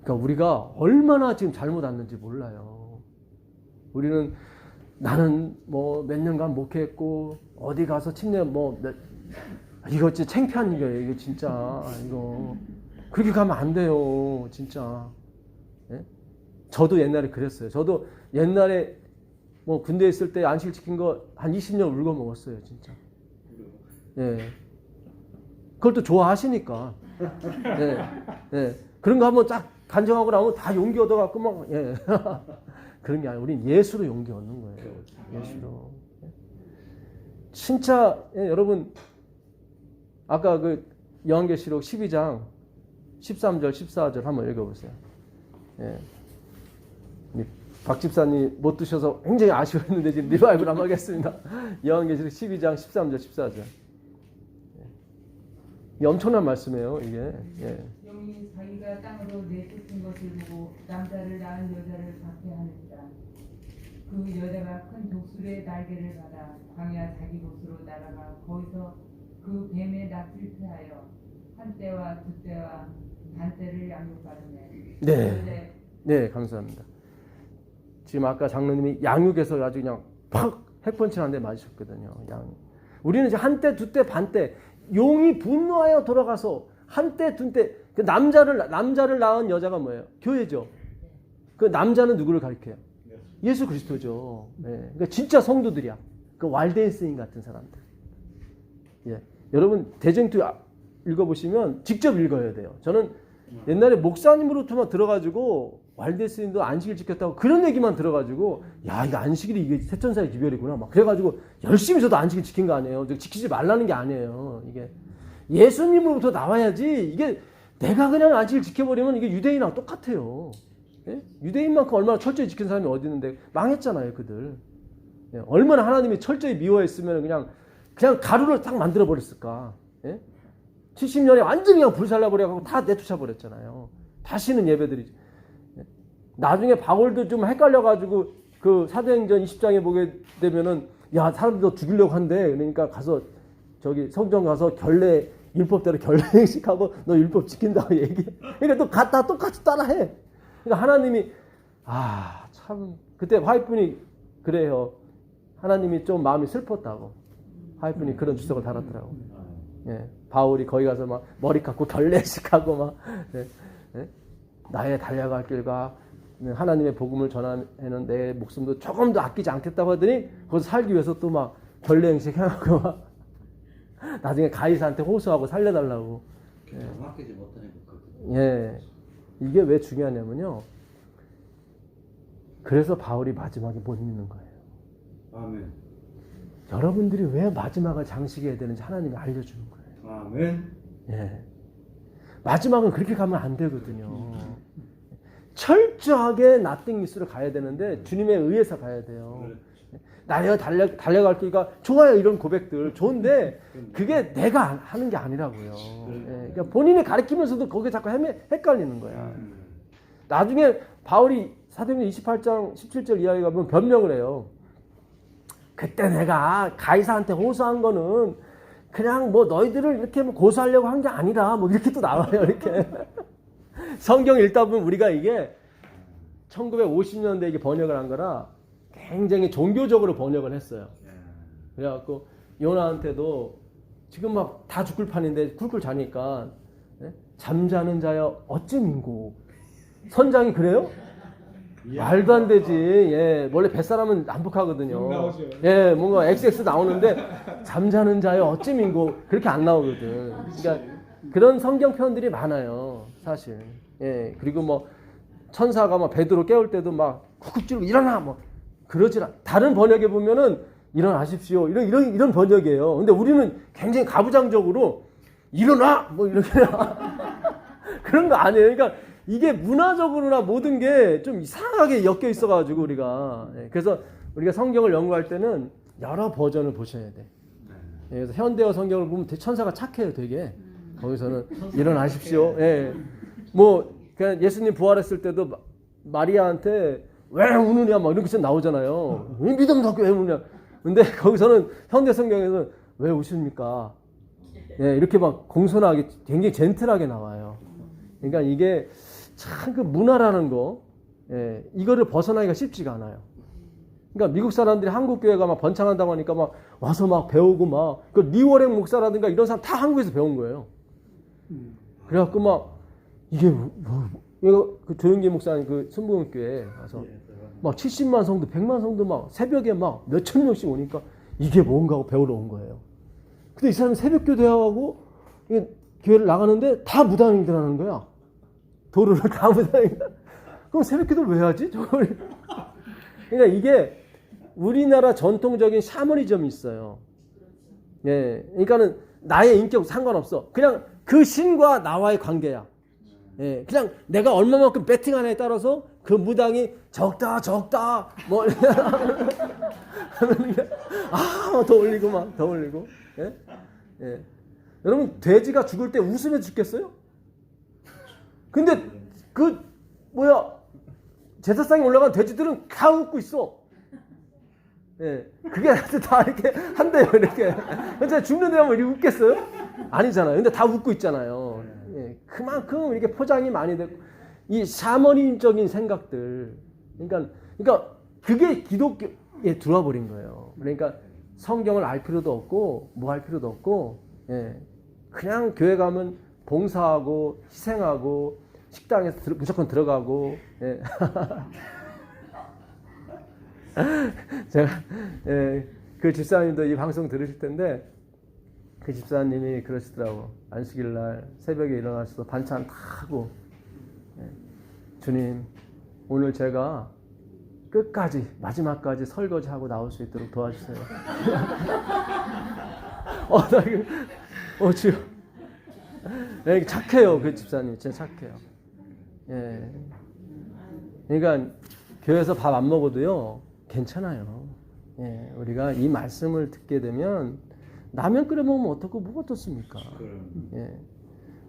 그러니까 우리가 얼마나 지금 잘못 왔는지 몰라요. 우리는 나는 몇 년간 목회했고 어디 가서 침례 이거 진짜 창피한 거예요. 이거 진짜 이거 그렇게 가면 안 돼요. 진짜. 예? 저도 옛날에 그랬어요. 저도 옛날에 군대에 있을 때 안식 지킨 거 한 20년 울고 먹었어요. 진짜. 예. 그걸 또 좋아하시니까. 예. 예. 그런 거 한번 쫙 간증하고 나오면 다 용기 얻어갖고 막, 예. 그런 게 아니라 우린 예수로 용기 얻는 거예요. 예수로. 진짜, 예, 여러분, 아까 그 요한계시록 12장 13절, 14절 한번 읽어보세요. 예. 박 집사님 못 드셔서 굉장히 아쉬웠는데 지금 리바이벌 한번 하겠습니다. 요한계시록 12장 13절, 14절. 이게 엄청난 말씀이에요, 이게. 예. 영이 자기가 땅으로 내쫓은 것을 보고 남자를 낳은 여자를 박해하는지라. 그 여자가 큰 독수리의 날개를 받아 광야 자기 곳으로 날아가 거기서 그 뱀의 낯을 피하여 한때와 두때와 반때를 양육받으며. 네. 네, 감사합니다. 지금 아까 장로님이 양육에서 아주 그냥 팍 핵펀치를 한 대 맞으셨거든요. 우리는 이제 한때, 두때, 반때 용이 분노하여 돌아가서 한때, 두때 그 남자를 낳은 여자가 뭐예요? 교회죠. 그 남자는 누구를 가리켜요? 예수 그리스도죠. 예. 그러니까 진짜 성도들이야. 그 왈데스인 같은 사람들. 예. 여러분 대쟁투 읽어보시면 직접 읽어야 돼요. 저는 옛날에 목사님으로부터만 들어가지고 왈데스인도 안식일 지켰다고 그런 얘기만 들어가지고 야 이거 안식일이 이게 세천사의 기별이구나 막 그래가지고 열심히 저도 안식일 지킨 거 아니에요. 지키지 말라는 게 아니에요. 이게 예수님으로부터 나와야지 이게 내가 그냥 안식일 지켜버리면 이게 유대인하고 똑같아요. 예? 유대인만큼 얼마나 철저히 지킨 사람이 어디 있는데 망했잖아요 그들. 예? 얼마나 하나님이 철저히 미워했으면 그냥 가루를 딱 만들어 버렸을까. 예? 70년에 완전히 그냥 불살라버려갖고 다 내쫓아 버렸잖아요. 다시는 예배드리지. 예? 나중에 바울도 좀 헷갈려가지고 그 사도행전 20장에 보게 되면은 야 사람들 너 죽이려고 한대. 그러니까 가서 저기 성전 가서 결례 율법대로 결례 행식하고 너 율법 지킨다고 얘기해. 그러니까 또 다 똑같이 따라해. 그러니까 하나님이 참 그때 화이트분이 그래요. 하나님이 좀 마음이 슬펐다고. 화이트분이 그런 주석을 달았더라고. 예, 바울이 거기 가서 막 머리 깎고 결례식하고 막 예? 나의 달려갈 길과 하나님의 복음을 전하는 내 목숨도 조금도 아끼지 않겠다고 하더니 거기서 살기 위해서 또 막 결례 행식 해갖고 막 나중에 가이사한테 호소하고 살려달라고. 맡기지 못하니까. 예. 이게 왜 중요하냐면요. 그래서 바울이 마지막에 못 믿는 거예요. 아멘. 여러분들이 왜 마지막을 장식해야 되는지 하나님이 알려주는 거예요. 아멘. 예. 마지막은 그렇게 가면 안 되거든요. 철저하게 나띵미스로 가야 되는데 주님에 의해서 가야 돼요. 나야 달려갈 길가 좋아요. 이런 고백들 좋은데 그게 내가 하는 게 아니라고요. 예. 그러니까 본인이 가르치면서도 거기에 자꾸 헷갈리는 거야. 나중에 바울이 사도행전 28장 17절 이하에 가면 변명을 해요. 그때 내가 가이사한테 호소한 거는 그냥 뭐 너희들을 이렇게 뭐 고소하려고 한 게 아니라 뭐 이렇게 또 나와요. 이렇게 성경 읽다 보면 우리가 이게 1950년대에 이게 번역을 한 거라 굉장히 종교적으로 번역을 했어요. 그래갖고 요나한테도 지금 막 다 죽을 판인데 쿨쿨 자니까 잠자는 자여 어찌 민고 선장이 그래요? 말도 안 되지. 예, 원래 뱃사람은 난폭하거든요. 나오죠. 예, 뭔가 XX 나오는데 잠자는 자여 어찌 민고 그렇게 안 나오거든. 그러니까 그런 성경 표현들이 많아요, 사실. 예, 그리고 뭐 천사가 막 베드로 깨울 때도 막 쿡쿡 찌르고 일어나 뭐 그러질 않. 다른 번역에 보면은 일어나십시오 이런 번역이에요. 근데 우리는 굉장히 가부장적으로 일어나 뭐 이렇게 그런 거 아니에요. 그러니까 이게 문화적으로나 모든 게 좀 이상하게 엮여 있어가지고 우리가 그래서 우리가 성경을 연구할 때는 여러 버전을 보셔야 돼. 그래서 현대어 성경을 보면 천사가 착해요, 되게. 거기서는 일어나십시오. 예. 뭐 그냥 예수님 부활했을 때도 마리아한테 왜 우느냐 막 이렇게 나오잖아요. 왜 믿음 닫고 왜 우느냐. 근데 거기서는 현대 성경에서는 왜 우십니까? 예, 이렇게 막 공손하게 굉장히 젠틀하게 나와요. 그러니까 이게 참 그 문화라는 거, 예, 이거를 벗어나기가 쉽지가 않아요. 그러니까 미국 사람들이 한국 교회가 막 번창한다고 하니까 막 와서 막 배우고 막 그 리워렉 목사라든가 이런 사람 다 한국에서 배운 거예요. 그래갖고 막 이게 이거 그 조영기 목사님 그 순복음교회 가서 막 70만 성도, 100만 성도 막 새벽에 막 몇천 명씩 오니까 이게 뭔가 하고 배우러 온 거예요. 근데 이 사람이 새벽 교대하고 교회를 나가는데 다 무당이들 하는 거야. 도로를 다 무당이들. 그럼 새벽 기도 왜 하지? 저걸. 그러니까 이게 우리나라 전통적인 샤머니즘이 있어요. 예. 그러니까는 나의 인격 상관없어. 그냥 그 신과 나와의 관계야. 예, 그냥 내가 얼마만큼 배팅하냐에 따라서 그 무당이 적다 뭐 더 올리고 막 더 올리고. 예? 예. 여러분 돼지가 죽을 때 웃으며 죽겠어요? 근데 그 제사상에 올라간 돼지들은 다 웃고 있어. 예, 그게 다 이렇게 한대요, 이렇게. 근데 죽는 데만 이렇게 웃겠어요? 아니잖아요. 근데 다 웃고 있잖아요. 예, 그만큼 이렇게 포장이 많이 되고, 이 샤머니적인 생각들. 그러니까 그게 기독교에 들어와 버린 거예요. 그러니까 성경을 알 필요도 없고, 뭐 할 필요도 없고, 예, 그냥 교회 가면 봉사하고, 희생하고, 식당에서 무조건 들어가고, 예. 제가 그 집사님도 이 방송 들으실 텐데 그 집사님이 그러시더라고. 안식일 날 새벽에 일어나셔서 반찬 다 하고 주님 오늘 제가 끝까지 마지막까지 설거지하고 나올 수 있도록 도와주세요. 주여. 착해요. 그 집사님 진짜 착해요. 예. 그러니까 교회에서 밥 안 먹어도요 괜찮아요. 예, 우리가 이 말씀을 듣게 되면 라면 끓여 먹으면 어떻고 뭐가 어떻습니까? 예,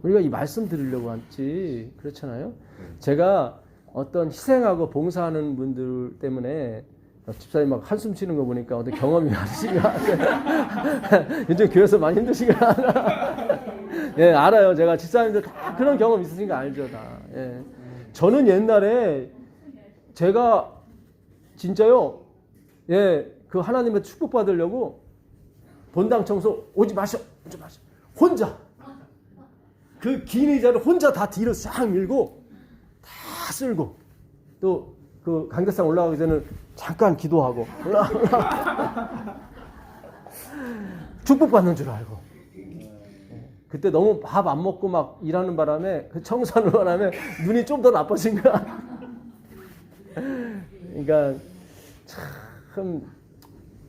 우리가 이 말씀 들으려고 왔지 그렇잖아요. 제가 어떤 희생하고 봉사하는 분들 때문에 집사님 막 한숨 쉬는 거 보니까 어떤 경험이 많으신가? 요즘 교회에서 많이 힘드신가? 예, 알아요. 제가 집사님들 다 그런 경험 있으신 거 알죠, 다. 예, 저는 옛날에 제가 진짜요, 예, 그 하나님의 축복 받으려고 본당 청소 오지 마셔. 혼자 그 긴 의자를 혼자 다 뒤로 싹 밀고 다 쓸고 또 그 강대상 올라가기 전에 잠깐 기도하고 축복 받는 줄 알고. 그때 너무 밥 안 먹고 막 일하는 바람에 그 청소하는 바람에 눈이 좀 더 나빠진 거야. 그러니까 참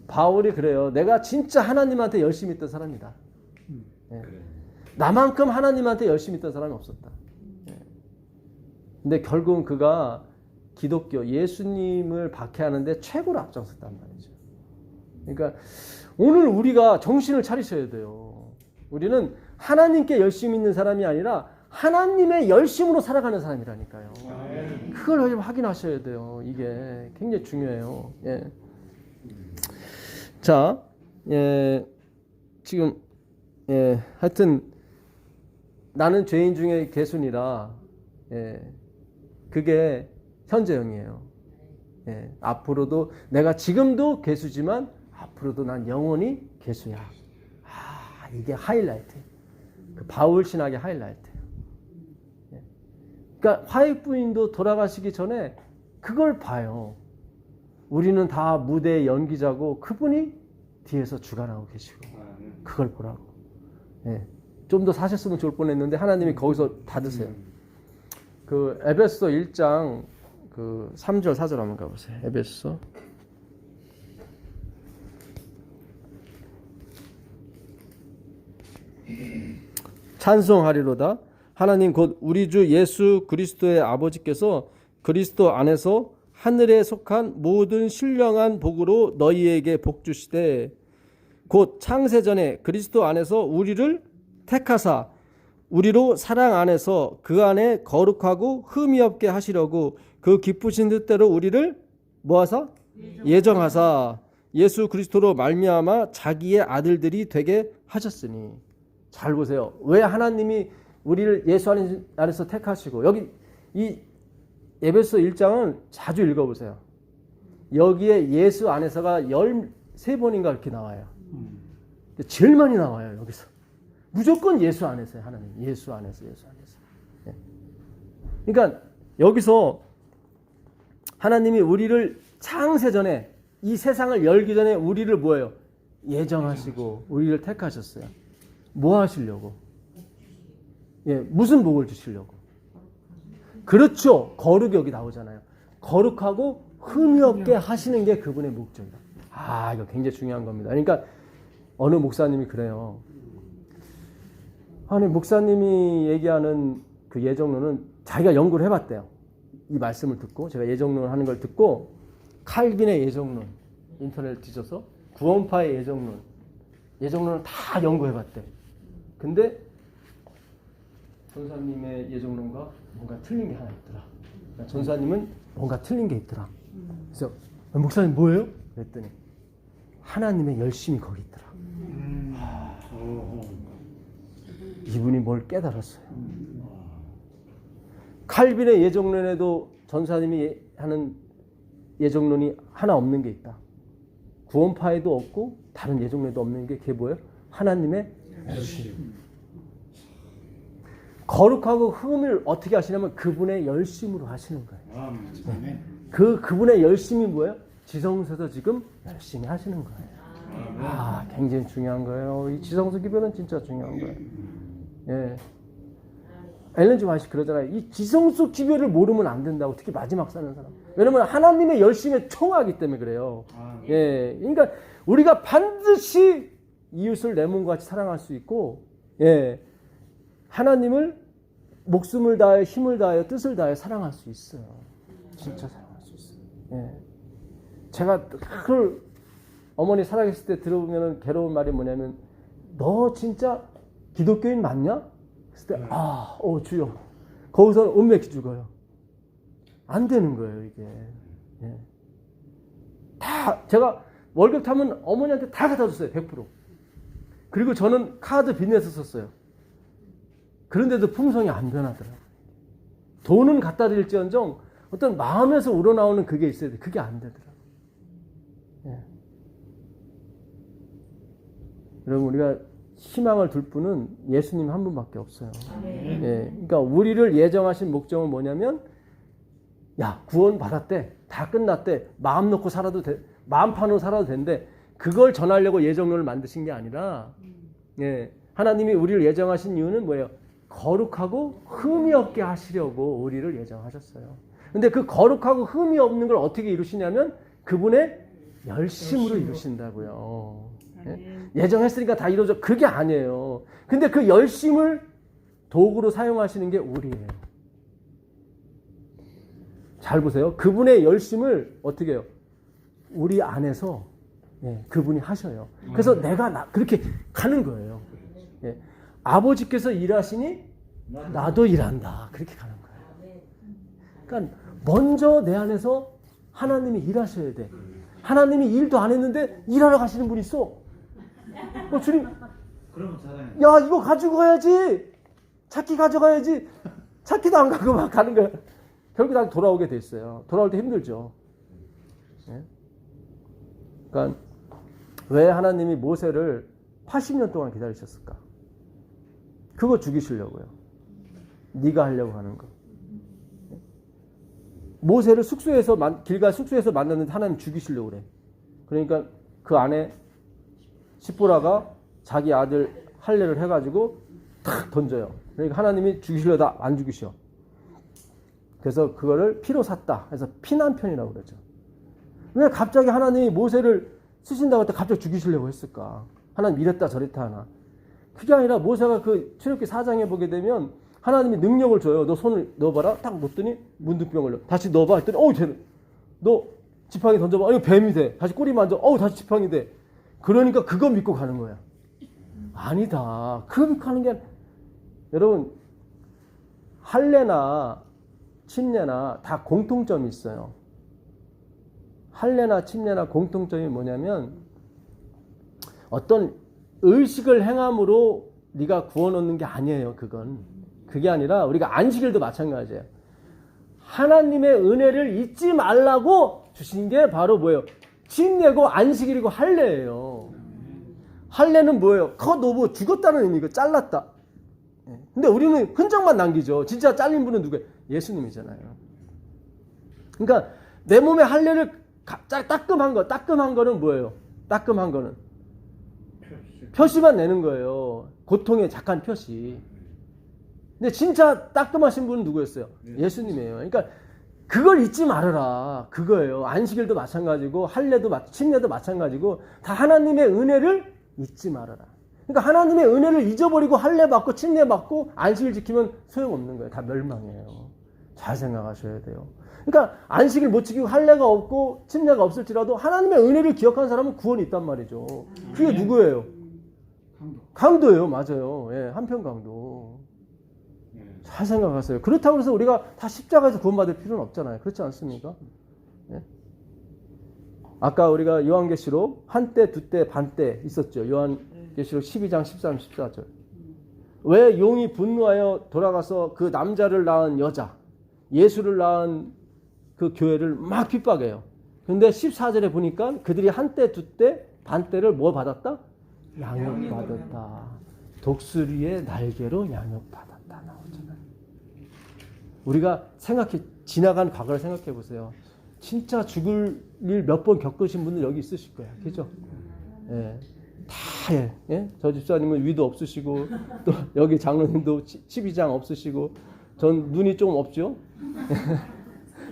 바울이 그래요. 내가 진짜 하나님한테 열심히 있던 사람이다. 예. 나만큼 하나님한테 열심히 있던 사람이 없었다. 예. 근데 결국은 그가 기독교 예수님을 박해하는데 최고로 앞장섰단 말이죠. 그러니까 오늘 우리가 정신을 차리셔야 돼요. 우리는 하나님께 열심히 있는 사람이 아니라 하나님의 열심으로 살아가는 사람이라니까요. 그걸 확인하셔야 돼요. 이게 굉장히 중요해요. 예. 자, 예, 지금 하여튼 나는 죄인 중에 개순이라 그게 현재형이에요. 앞으로도 내가 지금도 개수지만 앞으로도 난 영원히 개수야. 이게 하이라이트. 그 바울 신학의 하이라이트예요. 그러니까 화해 부인도 돌아가시기 전에 그걸 봐요. 우리는 다 무대의 연기자고 그분이 뒤에서 주관하고 계시고 그걸 보라고. 좀 더 사셨으면 좋을 뻔했는데 하나님이 거기서 닫으세요. 그 에베소 1장 그 3절 4절 한번 가보세요. 에베소 찬송하리로다. 하나님 곧 우리 주 예수 그리스도의 아버지께서 그리스도 안에서 하늘에 속한 모든 신령한 복으로 너희에게 복 주시되 곧 창세전에 그리스도 안에서 우리를 택하사 우리로 사랑 안에서 그 안에 거룩하고 흠이 없게 하시려고 그 기쁘신 뜻대로 우리를 뭐하사? 예정하사 예수 그리스도로 말미암아 자기의 아들들이 되게 하셨으니. 잘 보세요. 왜 하나님이 우리를 예수 안에서 택하시고, 여기 이 에베소 1장은 자주 읽어보세요. 여기에 예수 안에서가 13번인가 이렇게 나와요. 제일 많이 나와요, 여기서. 무조건 예수 안에서요, 하나님. 예수 안에서. 그러니까 여기서 하나님이 우리를 창세전에, 이 세상을 열기 전에 우리를 뭐예요? 예정하시고 우리를 택하셨어요. 뭐 하시려고? 무슨 복을 주시려고? 그렇죠. 거룩이 여기 나오잖아요. 거룩하고 흠이 없게 하시는 게 그분의 목적이다. 이거 굉장히 중요한 겁니다. 그러니까 어느 목사님이 그래요. 아니 목사님이 얘기하는 그 예정론은 자기가 연구를 해봤대요. 이 말씀을 듣고 제가 예정론 하는 걸 듣고 칼빈의 예정론 인터넷 뒤져서 구원파의 예정론을 다 연구해봤대. 근데 전사님의 예정론과 뭔가 틀린 게 하나 있더라. 그러니까 전사님은 뭔가 틀린 게 있더라. 그래서 목사님 뭐예요? 그랬더니 하나님의 열심이 거기 있더라. 이분이 뭘 깨달았어요. 칼빈의 예정론에도 전사님이 하는 예정론이 하나 없는 게 있다. 구원파에도 없고 다른 예정론에도 없는 게 그게 뭐예요? 하나님의 열심. 거룩하고 흠을 어떻게 하시냐면 그분의 열심으로 하시는 거예요. 네. 그분의 열심이 뭐예요? 지성소에서 지금 열심히 하시는 거예요. 굉장히 중요한 거예요. 이 지성소 기별은 진짜 중요한 거예요. 예. 엘렌 지 화이트 그러잖아요. 이 지성소 기별을 모르면 안 된다고. 특히 마지막 사는 사람. 왜냐면 하나님의 열심에 총하기 때문에 그래요. 예. 그러니까 우리가 반드시 이웃을 내 몸과 같이 사랑할 수 있고, 예. 하나님을 목숨을 다해 힘을 다하여 뜻을 다해 사랑할 수 있어요. 진짜 사랑할 수 있어요. 예. 제가 그걸 어머니 살아계실 때 들어보면 괴로운 말이 뭐냐면 너 진짜 기독교인 맞냐? 그랬을 때 주여. 거기서 은맥이 죽어요. 안 되는 거예요 이게. 예. 다 제가 월급 타면 어머니한테 다 갖다 줬어요. 100%. 그리고 저는 카드 빚내서 썼어요. 그런데도 품성이 안 변하더라고요. 돈은 갖다 드릴지언정 어떤 마음에서 우러나오는 그게 있어야 돼. 그게 안 되더라고요. 예. 여러분 우리가 희망을 둘 분은 예수님 한 분밖에 없어요. 예. 그러니까 우리를 예정하신 목적은 뭐냐면 야 구원 받았대. 다 끝났대. 마음 놓고 살아도 돼. 마음판으로 살아도 된대. 그걸 전하려고 예정론을 만드신 게 아니라 예. 하나님이 우리를 예정하신 이유는 뭐예요? 거룩하고 흠이 없게 하시려고 우리를 예정하셨어요. 근데 그 거룩하고 흠이 없는 걸 어떻게 이루시냐면 그분의 열심으로 이루신다고요. 예? 예정했으니까 다 이루어져. 그게 아니에요. 근데 그 열심을 도구로 사용하시는 게 우리예요. 잘 보세요. 그분의 열심을 어떻게 해요? 우리 안에서 그분이 하셔요. 그래서 내가 그렇게 가는 거예요. 예. 아버지께서 일하시니 나도 일한다. 그렇게 가는 거예요. 그러니까 먼저 내 안에서 하나님이 일하셔야 돼. 하나님이 일도 안 했는데 일하러 가시는 분이 있어. 주님, 그러면 잘해. 야 이거 가지고 가야지. 차키 가져가야지. 차키도 안 가고 막 가는 거야. 결국 다 돌아오게 됐어요. 돌아올 때 힘들죠. 예? 그러니까 왜 하나님이 모세를 80년 동안 기다리셨을까? 그거 죽이시려고요. 네가 하려고 하는 거. 모세를 길갈 숙소에서 만났는데 하나님 죽이시려고 그래. 그러니까 그 안에 시보라가 자기 아들 할례를 해가지고 탁 던져요. 그러니까 하나님이 죽이시려다 안 죽이셔. 그래서 그거를 피로 샀다. 해서 피난편이라고 그러죠. 왜 갑자기 하나님이 모세를 쓰신다고 할 때 갑자기 죽이시려고 했을까? 하나님 이랬다 저랬다 하나. 그게 아니라 모세가 그 출애굽기 4장에 보게 되면 하나님이 능력을 줘요. 너 손을 넣어봐라. 딱 놓더니 문둥병을 넣어. 다시 넣어봐. 했더니 쟤는 너 지팡이 던져봐. 이거 뱀이 돼. 다시 꼬리 만져. 다시 지팡이 돼. 그러니까 그거 믿고 가는 거야. 아니다. 그거 믿고 가는 게 여러분 할례나 침례나 다 공통점이 있어요. 할례나 침례나 공통점이 뭐냐면 어떤 의식을 행함으로 네가 구원 얻는 게 아니에요. 그게 아니라 우리가 안식일도 마찬가지예요. 하나님의 은혜를 잊지 말라고 주신 게 바로 뭐예요? 침례고 안식일이고 할례예요. 할례는 뭐예요? 뭐 죽었다는 의미고 잘랐다. 근데 우리는 흔적만 남기죠. 진짜 잘린 분은 누구예요? 예수님이잖아요. 그러니까 내 몸에 할례를 따끔한 거는 뭐예요? 따끔한 거는 표시만 내는 거예요. 고통의 작은 표시. 근데 진짜 따끔하신 분은 누구였어요? 예수님이에요. 그러니까 그걸 잊지 말아라. 그거예요. 안식일도 마찬가지고 할례도 침례도 마찬가지고 다 하나님의 은혜를 잊지 말아라. 그러니까 하나님의 은혜를 잊어버리고 할례 받고 침례 받고 안식을 지키면 소용없는 거예요. 다 멸망이에요. 잘 생각하셔야 돼요. 그러니까 안식을 못 지키고 할례가 없고 침례가 없을지라도 하나님의 은혜를 기억하는 사람은 구원이 있단 말이죠. 그게 누구예요? 강도예요. 맞아요. 예, 한편 강도. 잘 생각하세요. 그렇다고 해서 우리가 다 십자가에서 구원받을 필요는 없잖아요. 그렇지 않습니까? 예. 아까 우리가 요한계시록 한때, 두때, 반때 있었죠. 요한계시록 12장 13, 14절. 왜 용이 분노하여 돌아가서 그 남자를 낳은 여자, 예수를 낳은 그 교회를 막 핍박해요. 근데 14절에 보니까 그들이 한때, 두때, 반때를 뭐 받았다? 양육받았다. 독수리의 날개로 양육받았다. 나오잖아요. 우리가 지나간 과거를 생각해 보세요. 진짜 죽을 일 몇 번 겪으신 분들 여기 있으실 거예요. 그죠? 예. 다, 예. 저 집사님은 위도 없으시고, 또 여기 장로님도 12장 없으시고, 전 눈이 좀 없죠?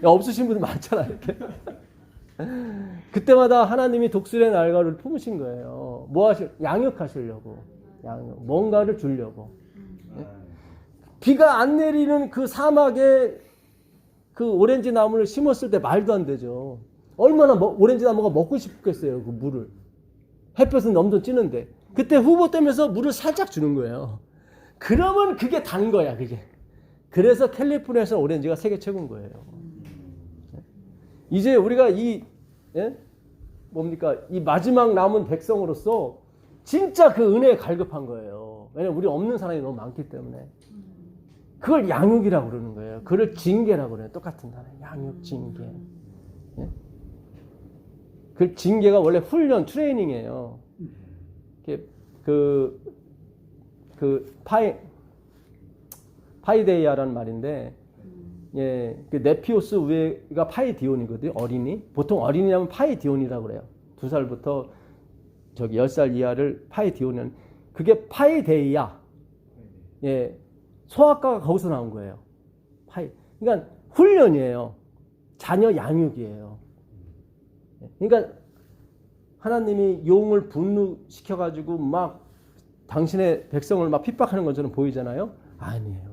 없으신 분들 많잖아요. 이렇게. 그때마다 하나님이 독수리의 날개를 품으신 거예요. 양육하시려고. 뭔가를 주려고. 예? 비가 안 내리는 그 사막에 그 오렌지 나무를 심었을 때 말도 안 되죠. 얼마나 오렌지 나무가 먹고 싶겠어요. 그 물을. 햇볕은 엄청 찌는데. 그때 후보되면서 물을 살짝 주는 거예요. 그러면 그게 단 거야, 그게. 그래서 캘리포니아에서 오렌지가 세계 최고인 거예요. 이제 우리가 이 마지막 남은 백성으로서 진짜 그 은혜에 갈급한 거예요. 왜냐면 우리 없는 사람이 너무 많기 때문에. 그걸 양육이라고 그러는 거예요. 그걸 징계라고 그래요. 똑같은 단어. 양육, 징계. 예? 그 징계가 원래 훈련, 트레이닝이에요. 파이데이아라는 말인데, 예, 그 네피오스 위에가 파이디온이거든요. 어린이. 보통 어린이라면 파이디온이라고 그래요. 2살부터 10살 이하를 파이디온이라는. 그게 파이데이아. 예. 소아과가 거기서 나온 거예요. 그러니까 훈련이에요. 자녀 양육이에요. 그러니까 하나님이 용을 분노시켜가지고 막 당신의 백성을 막 핍박하는 것처럼 보이잖아요. 아니에요.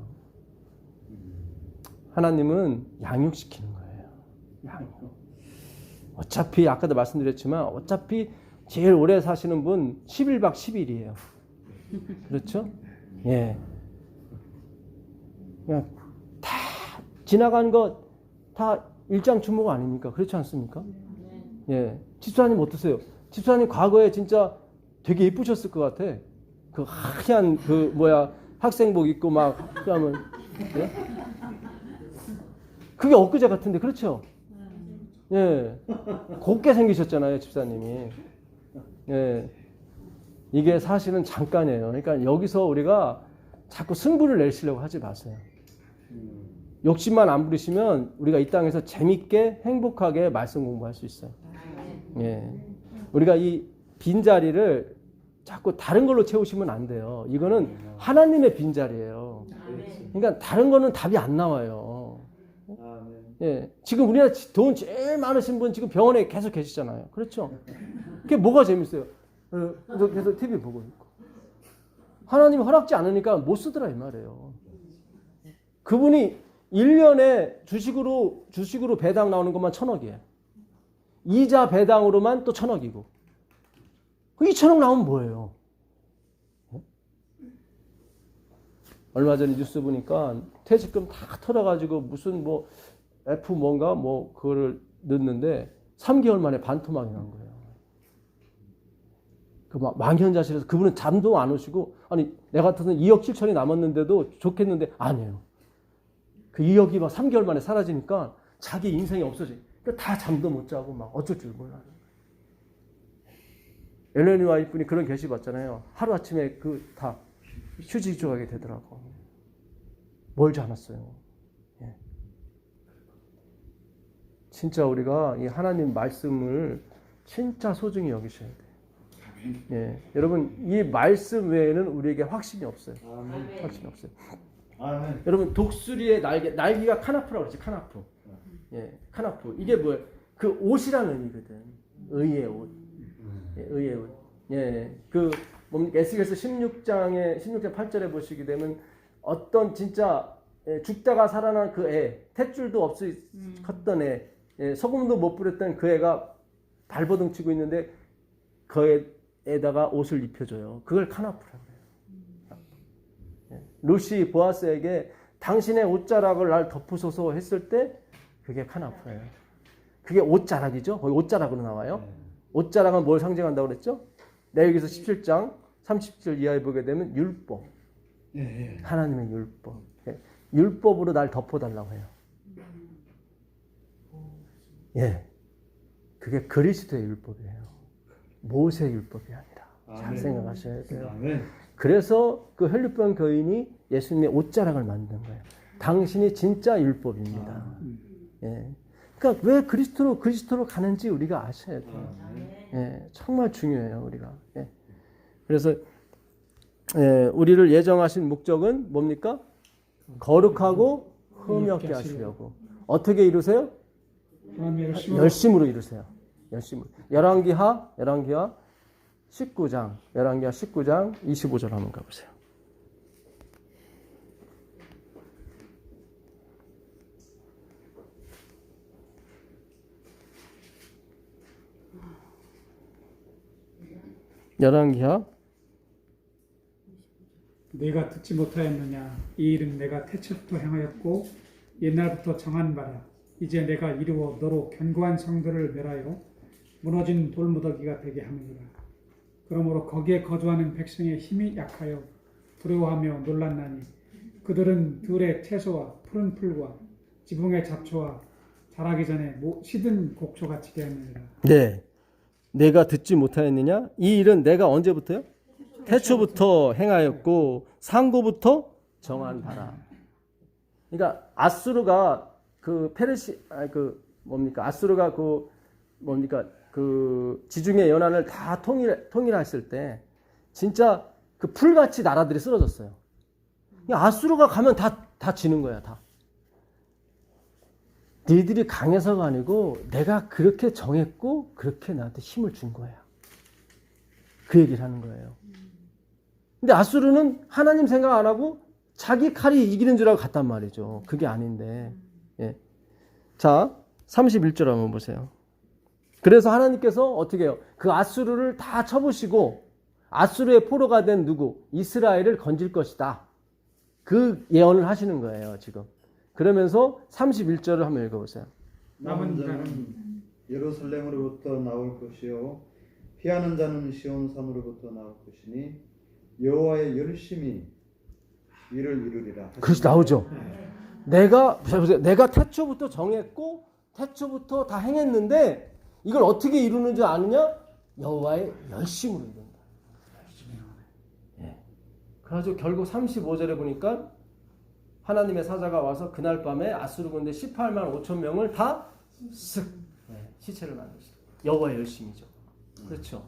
하나님은 양육시키는 거예요. 양육. 어차피 아까도 말씀드렸지만 어차피 제일 오래 사시는 분 11박 10일이에요. 그렇죠? 예. 그냥 다 지나간 거 다 일장춘몽 아닙니까? 그렇지 않습니까? 예. 집사님 어떠세요? 집사님 과거에 진짜 되게 예쁘셨을 것 같아. 그 하얀 학생복 입고 막 그러면 예? 그게 엊그제 같은데 그렇죠? 예. 곱게 생기셨잖아요, 집사님이. 예. 이게 사실은 잠깐이에요. 그러니까 여기서 우리가 자꾸 승부를 내시려고 하지 마세요. 욕심만 안 부리시면 우리가 이 땅에서 재밌게 행복하게 말씀 공부할 수 있어요. 예. 우리가 이 빈자리를 자꾸 다른 걸로 채우시면 안 돼요. 이거는 하나님의 빈자리예요. 그러니까 다른 거는 답이 안 나와요. 예. 지금 우리나라 돈 제일 많으신 분 지금 병원에 계속 계시잖아요. 그렇죠? 그게 뭐가 재밌어요? 계속 TV 보고 있고. 하나님이 허락지 않으니까 못 쓰더라 이 말이에요. 그분이 1년에 주식으로 배당 나오는 것만 1,000억이에요. 이자 배당으로만 또 1,000억이고. 그 2,000억 나오면 뭐예요? 얼마 전에 뉴스 보니까 퇴직금 다 털어가지고 무슨 F 뭔가 그거를 넣는데 3개월 만에 반토막이 난 거예요. 그 망연자실해서 그분은 잠도 안 오시고 아니 내가 같아서는 2억 7천이 남았는데도 좋겠는데 아니에요. 그 2억이 막 3개월 만에 사라지니까 자기 인생이 없어져. 그러니까 다 잠도 못 자고 막 어쩔 줄 몰라요. 엘레니 와이프니 그런 게시 봤잖아요. 하루아침에 다 휴직 들어가게 되더라고. 멀지 않았어요. 예. 진짜 우리가 이 하나님 말씀을 진짜 소중히 여기셔야 돼요. 예. 여러분 이 말씀 외에는 우리에게 확신이 없어요. 확신이 없어요. 아멘. 여러분 독수리의 날개가 카나프라고 그러지. 카나프. 예, 카나프. 이게 뭐예요? 그 옷이라는 의미거든. 의의 옷. 예, 의의 옷. 예, 뭡니까? 에스겔서 16장 8절에 보시게 되면 어떤 진짜 죽다가 살아난 그 애, 탯줄도 없이 컸던 애, 소금도 못 뿌렸던 그 애가 발버둥 치고 있는데 그 애에다가 옷을 입혀줘요. 그걸 카나프라고 해요. 룻이 보아스에게 당신의 옷자락을 날 덮으소서 했을 때 그게 카나프예요. 그게 옷자락이죠. 거기 옷자락으로 나와요. 옷자락은 뭘 상징한다고 그랬죠? 레위기서 17장 30절 이하에 보게 되면 율법. 하나님의 율법. 율법으로 날 덮어달라고 해요. 예. 그게 그리스도의 율법이에요. 모세의 율법이 아니라. 잘 생각하셔야 돼요. 그래서 그 혈류병 거인이 예수님의 옷자락을 만든 거예요. 당신이 진짜 율법입니다. 예. 그러니까 왜 그리스도로 가는지 우리가 아셔야 돼요. 예. 정말 중요해요, 우리가. 예. 그래서 우리를 예정하신 목적은 뭡니까? 거룩하고 흠없게 하시려고. 어떻게 이루세요? 열심으로 이루세요. 열심으로. 열왕기하 19장 25절 한번 가보세요. 열왕기하 내가 듣지 못하였느냐 이 일은 내가 태초부터 행하였고 옛날부터 정한 바라. 이제 내가 이루어 너로 견고한 성들을 멸하여 무너진 돌무더기가 되게 하느니라. 그러므로 거기에 거주하는 백성의 힘이 약하여 두려워하며 놀랐나니 그들은 들의 채소와 푸른 풀과 지붕의 잡초와 자라기 전에 시든 곡초같이 되었느니라. 네. 내가 듣지 못하였느냐? 이 일은 내가 언제부터요? 태초부터 행하였고 상고부터 정한 바라. 그러니까 아수르가 아수르가 그 지중해 연안을 다 통일했을 때 진짜 그 풀같이 나라들이 쓰러졌어요. 아수르가 가면 다 지는 거야, 다. 니들이 강해서가 아니고 내가 그렇게 정했고 그렇게 나한테 힘을 준 거야. 그 얘기를 하는 거예요. 근데 아수르는 하나님 생각 안 하고 자기 칼이 이기는 줄 알고 갔단 말이죠. 그게 아닌데. 예. 자, 31절 한번 보세요. 그래서 하나님께서 어떻게 해요? 그 아수르를 다 쳐부시고 아수르의 포로가 된 누구? 이스라엘을 건질 것이다. 그 예언을 하시는 거예요, 지금. 그러면서 31절을 한번 읽어보세요. 남은 자는 예루살렘으로부터 나올 것이요 피하는 자는 시온산으로부터 나올 것이니 여호와의 열심히 이를 이루리라. 그것이 나오죠. 내가 태초부터 정했고 태초부터 다 행했는데 이걸 어떻게 이루는 줄 아느냐? 여호와의 열심으로 이룬다. 예. 그래가지고 결국 35절에 보니까 하나님의 사자가 와서 그날 밤에 아수르 군대 18만 5천 명을 다 시체를 만드시다. 여호와의 열심이죠. 그렇죠.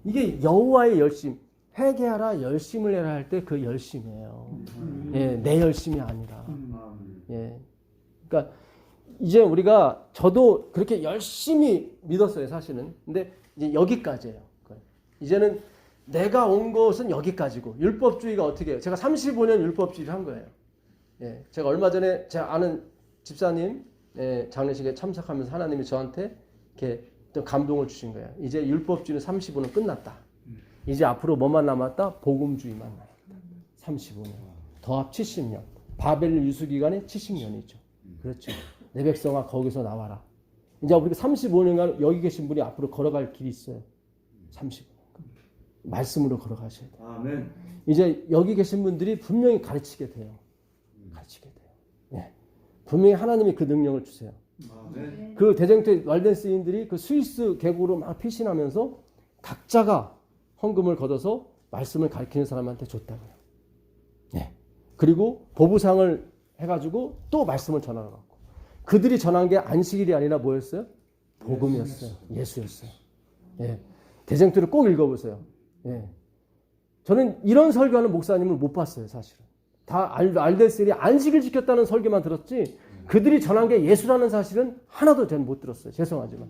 이게 여호와의 열심. 회개하라 열심을 해라 할 때 그 열심이에요. 예, 내 열심이 아니라. 예. 그러니까 이제 저도 그렇게 열심히 믿었어요, 사실은. 근데 이제 여기까지예요. 이제는 내가 온 것은 여기까지고 율법주의가 어떻게 해요? 제가 35년 율법주의를 한 거예요. 예, 제가 얼마 전에 제가 아는 집사님 장례식에 참석하면서 하나님이 저한테 이렇게 또 감동을 주신 거예요. 이제 율법주의는 35년 끝났다. 이제 앞으로 뭐만 남았다? 복음주의만 남았다. 35년. 더합 70년. 바벨 유수 기간이 70년이죠. 그렇죠. 내 백성아 거기서 나와라. 이제 우리가 35년간 여기 계신 분이 앞으로 걸어갈 길이 있어요. 35년. 말씀으로 걸어가셔야 돼요. 아멘. 이제 여기 계신 분들이 분명히 가르치게 돼요. 가르치게 돼요. 예. 분명히 하나님이 그 능력을 주세요. 아멘. 그 대쟁투의 왈덴스인들이 그 스위스 계곡으로 막 피신하면서 각자가 헌금을 걷어서 말씀을 가르치는 사람한테 줬다고요. 예. 그리고 보부상을 해가지고 또 말씀을 전하라고. 그들이 전한 게 안식일이 아니라 뭐였어요? 복음이었어요. 예수였어요. 예. 대쟁투를 꼭 읽어보세요. 예. 저는 이런 설교하는 목사님을 못 봤어요, 사실은. 다 알데스인이 안식일 지켰다는 설교만 들었지 그들이 전한 게 예수라는 사실은 하나도 저는 못 들었어요. 죄송하지만.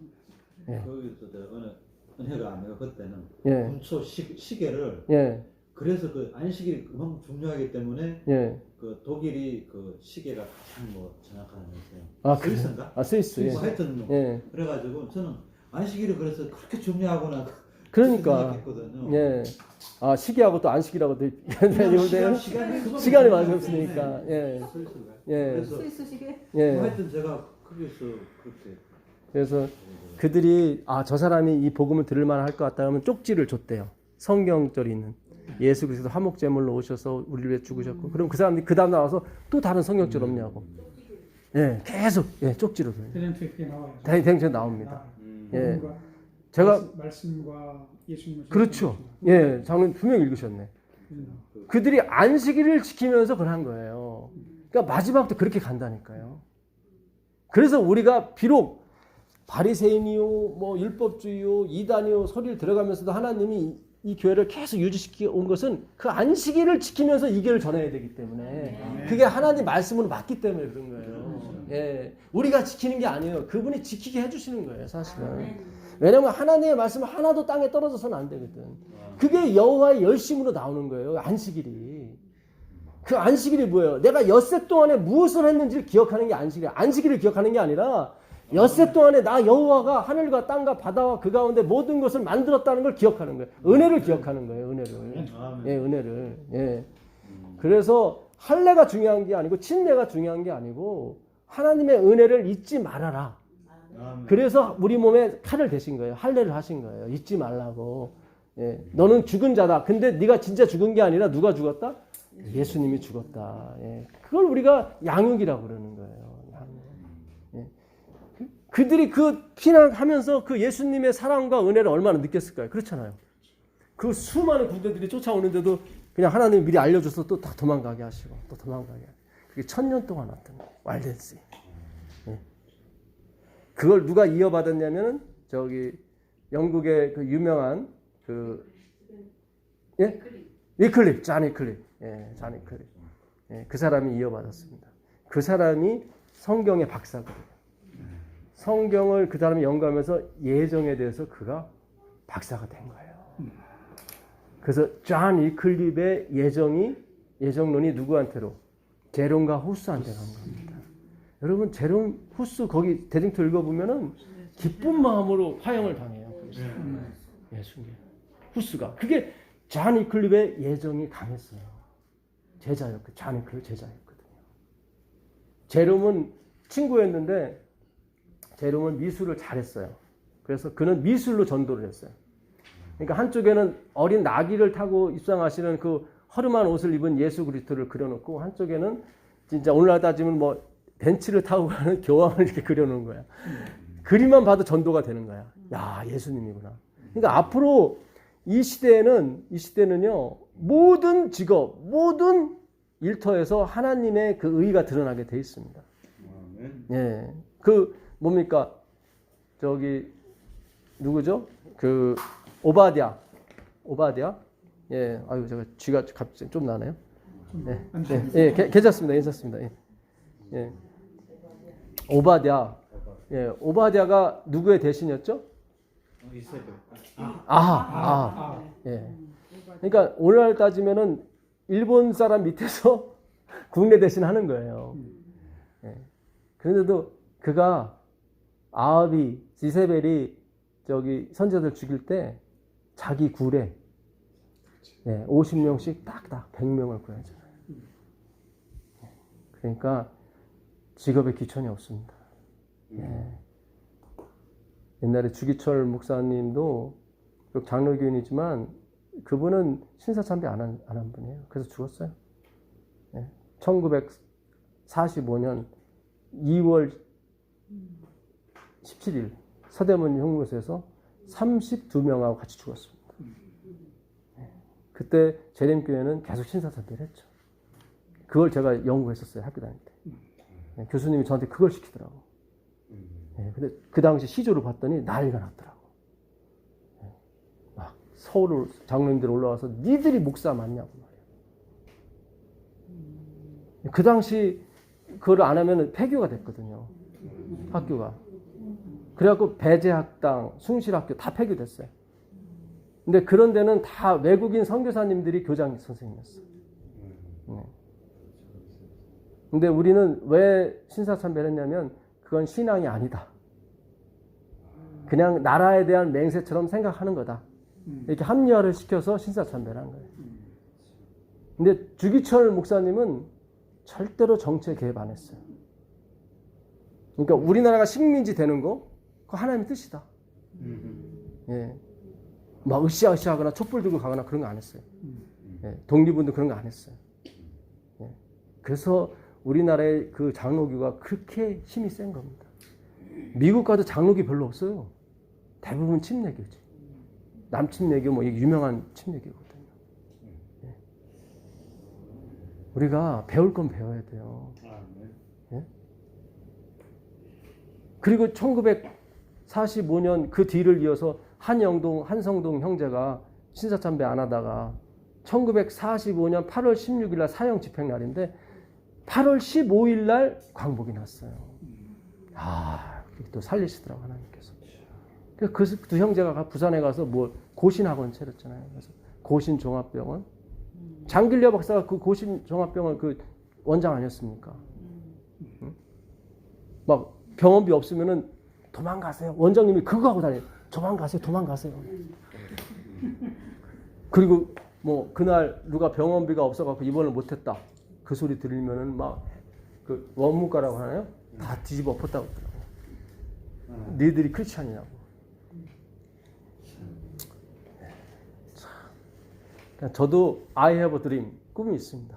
예. 거기서 어느 은혜가 아니고 그때는 예. 금초 시계를 예. 그래서 그 안식일이 그만큼 중요하기 때문에 예. 그 독일이 그 시계가 가장 뭐 정확하면서요. 아, 스위스인가? 아, 스위스. 예. 뭐 하여튼 뭐 예. 그래가지고 저는 안식일이 그래서 그렇게 중요하구나. 그러니까. 생각했거든요. 예. 아, 시기하고 또 안식이라고도 시간이 많이 없으니까. 예. 스위스인가? 예. 그래서 스위스 시계? 예. 뭐 하여튼 제가 거기서 그렇게 그래서 그들이 아, 저 사람이 이 복음을 들을 만할 것 같다 하면 쪽지를 줬대요. 성경절이 있는 예수 그리스도 화목제물로 오셔서 우리를 위해 죽으셨고, 그럼 그 사람들이 그 다음 나와서 또 다른 성경절 없냐고. 예, 계속 예, 쪽지로 줘요. 대전투에 나와요. 대행전 나옵니다. 예. 복음과 제가 말씀과 예수님을 그렇죠. 예, 장로님 분명히 읽으셨네. 그들이 안식일을 지키면서 그걸 한 거예요. 그러니까 마지막도 그렇게 간다니까요. 그래서 우리가 비록 바리새인이요, 뭐 율법주의요, 이단이요 소리를 들어가면서도 하나님이 이 교회를 계속 유지시켜 온 것은 그 안식일을 지키면서 이 교회를 전해야 되기 때문에 그게 하나님 말씀으로 맞기 때문에 그런 거예요. 예, 우리가 지키는 게 아니에요. 그분이 지키게 해주시는 거예요, 사실은. 왜냐하면 하나님의 말씀은 하나도 땅에 떨어져서는 안 되거든. 그게 여호와의 열심으로 나오는 거예요, 안식일이. 그 안식일이 뭐예요? 내가 엿새 동안에 무엇을 했는지를 기억하는 게 안식일이야. 안식일을 기억하는 게 아니라 엿새 동안에 나 여호와가 하늘과 땅과 바다와 그 가운데 모든 것을 만들었다는 걸 기억하는 거예요. 은혜를 기억하는 거예요. 은혜를. 예, 은혜를. 예. 그래서 할례가 중요한 게 아니고 침례가 중요한 게 아니고 하나님의 은혜를 잊지 말아라. 그래서 우리 몸에 칼을 대신 거예요. 할례를 하신 거예요. 잊지 말라고. 예. 너는 죽은 자다. 근데 네가 진짜 죽은 게 아니라 누가 죽었다? 예수님이 죽었다. 예. 그걸 우리가 양육이라고 그러는 거예요. 예. 그들이 그 피난하면서 그 예수님의 사랑과 은혜를 얼마나 느꼈을까요? 그렇잖아요. 그 수많은 군대들이 쫓아오는데도 그냥 하나님이 미리 알려줘서 또 다 도망가게 하시고 또 도망가게 하시고. 그게 1000년 동안 왔던 거예요. 왈덴스. 예. 그걸 누가 이어받았냐면은 저기 영국의 그 유명한 그 예? 위클립, 잔 위클립. 예, 잔 위클립. 예, 그 사람이 이어받았습니다. 그 사람이 성경의 박사거든요. 성경을 그 사람이 연구하면서 예정에 대해서 그가 박사가 된 거예요. 그래서 잔 위클립의 예정론이 누구한테로? 제롬과 후스한테 간 겁니다. 여러분, 제롬, 후스 거기 대딩토 읽어보면은 기쁜 마음으로 화형을 당해요. 예수님. 후스가. 그게 잔 위클립의 예정이 강했어요. 제자였고, 잔 위클립 제자였거든요. 제롬은 친구였는데, 제롬은 미술을 잘했어요. 그래서 그는 미술로 전도를 했어요. 그러니까 한쪽에는 어린 나귀를 타고 입상하시는 그 허름한 옷을 입은 예수 그리스도를 그려놓고, 한쪽에는 진짜 오늘날 따지면 뭐 벤츠를 타고 가는 교황을 이렇게 그려놓은 거야. 그림만 봐도 전도가 되는 거야. 야, 예수님이구나. 그러니까 앞으로 이 시대는요, 모든 직업, 모든 일터에서 하나님의 그 의가 드러나게 돼 있습니다. 예. 그, 뭡니까? 저기, 누구죠? 그, 오바댜. 예. 아유, 제가 쥐가 갑자기 좀 나네요. 예. 괜찮습니다. 괜찮습니다. 예. 예. 오바댜. 예. 오바댜가 누구의 대신이었죠? 예. 그러니까 오늘날 따지면은 일본 사람 밑에서 국내 대신 하는 거예요. 예. 그런데도 그가 아합이 지세벨이 저기 선지자들 죽일 때 자기 굴에 50명씩 딱딱 100명을 구해잖아요. 그러니까 직업에 귀천이 없습니다. 예. 옛날에 주기철 목사님도 장로교인이지만 그분은 신사참배 안 한 분이에요. 그래서 죽었어요. 예. 1945년 2월 17일 서대문 형무소에서 32명하고 같이 죽었습니다. 예. 그때 재림교회는 계속 신사참배를 했죠. 그걸 제가 연구했었어요. 학교 다닐 때. 예. 교수님이 저한테 그걸 시키더라고. 예, 근데 그 당시 시조를 봤더니 난리가 났더라고. 예, 막 서울 장로님들 올라와서 니들이 목사 맞냐고 말이야. 그 당시 그걸 안 하면 폐교가 됐거든요. 학교가. 그래갖고 배제학당, 숭실학교 다 폐교됐어요. 근데 그런 데는 다 외국인 선교사님들이 교장 선생님이었어요. 네. 근데 우리는 왜 신사참배를 했냐면 그건 신앙이 아니다. 그냥 나라에 대한 맹세처럼 생각하는 거다. 이렇게 합리화를 시켜서 신사참배를 한 거예요. 근데 주기철 목사님은 절대로 정치에 개입 안 했어요. 그러니까 우리나라가 식민지 되는 거 그거 하나님의 뜻이다. 예. 막 으쌰으쌰하거나 촛불 들고 가거나 그런 거 안 했어요. 예. 독립운동 그런 거 안 했어요. 예. 그래서 우리나라의 그 장로교가 그렇게 힘이 센 겁니다. 미국 가도 장로교 별로 없어요. 대부분 침례교지. 남침례교 뭐 이게 유명한 침례교거든요. 예. 우리가 배울 건 배워야 돼요. 예? 그리고 1945년 그 뒤를 이어서 한영동, 한성동 형제가 신사참배 안 하다가 1945년 8월 16일 날 사형 집행 날인데 8월 15일 날 광복이 났어요. 또 살리시더라고 하나님께서. 그 두 형제가 부산에 가서 뭐 고신학원 차렸잖아요. 그래서 고신종합병원. 장길려 박사가 그 고신종합병원 그 원장 아니었습니까? 응? 막 병원비 없으면은 도망가세요. 원장님이 그거 하고 다녀요. 도망가세요. 그리고 뭐 그날 누가 병원비가 없어갖고 입원을 못했다. 그 소리 들리면은 막 그 원무과라고 하나요? 다 뒤집어 엎었다고 그러더라고요. 니들이 크리스찬이냐고. 저도 I have a dream, 꿈이 있습니다.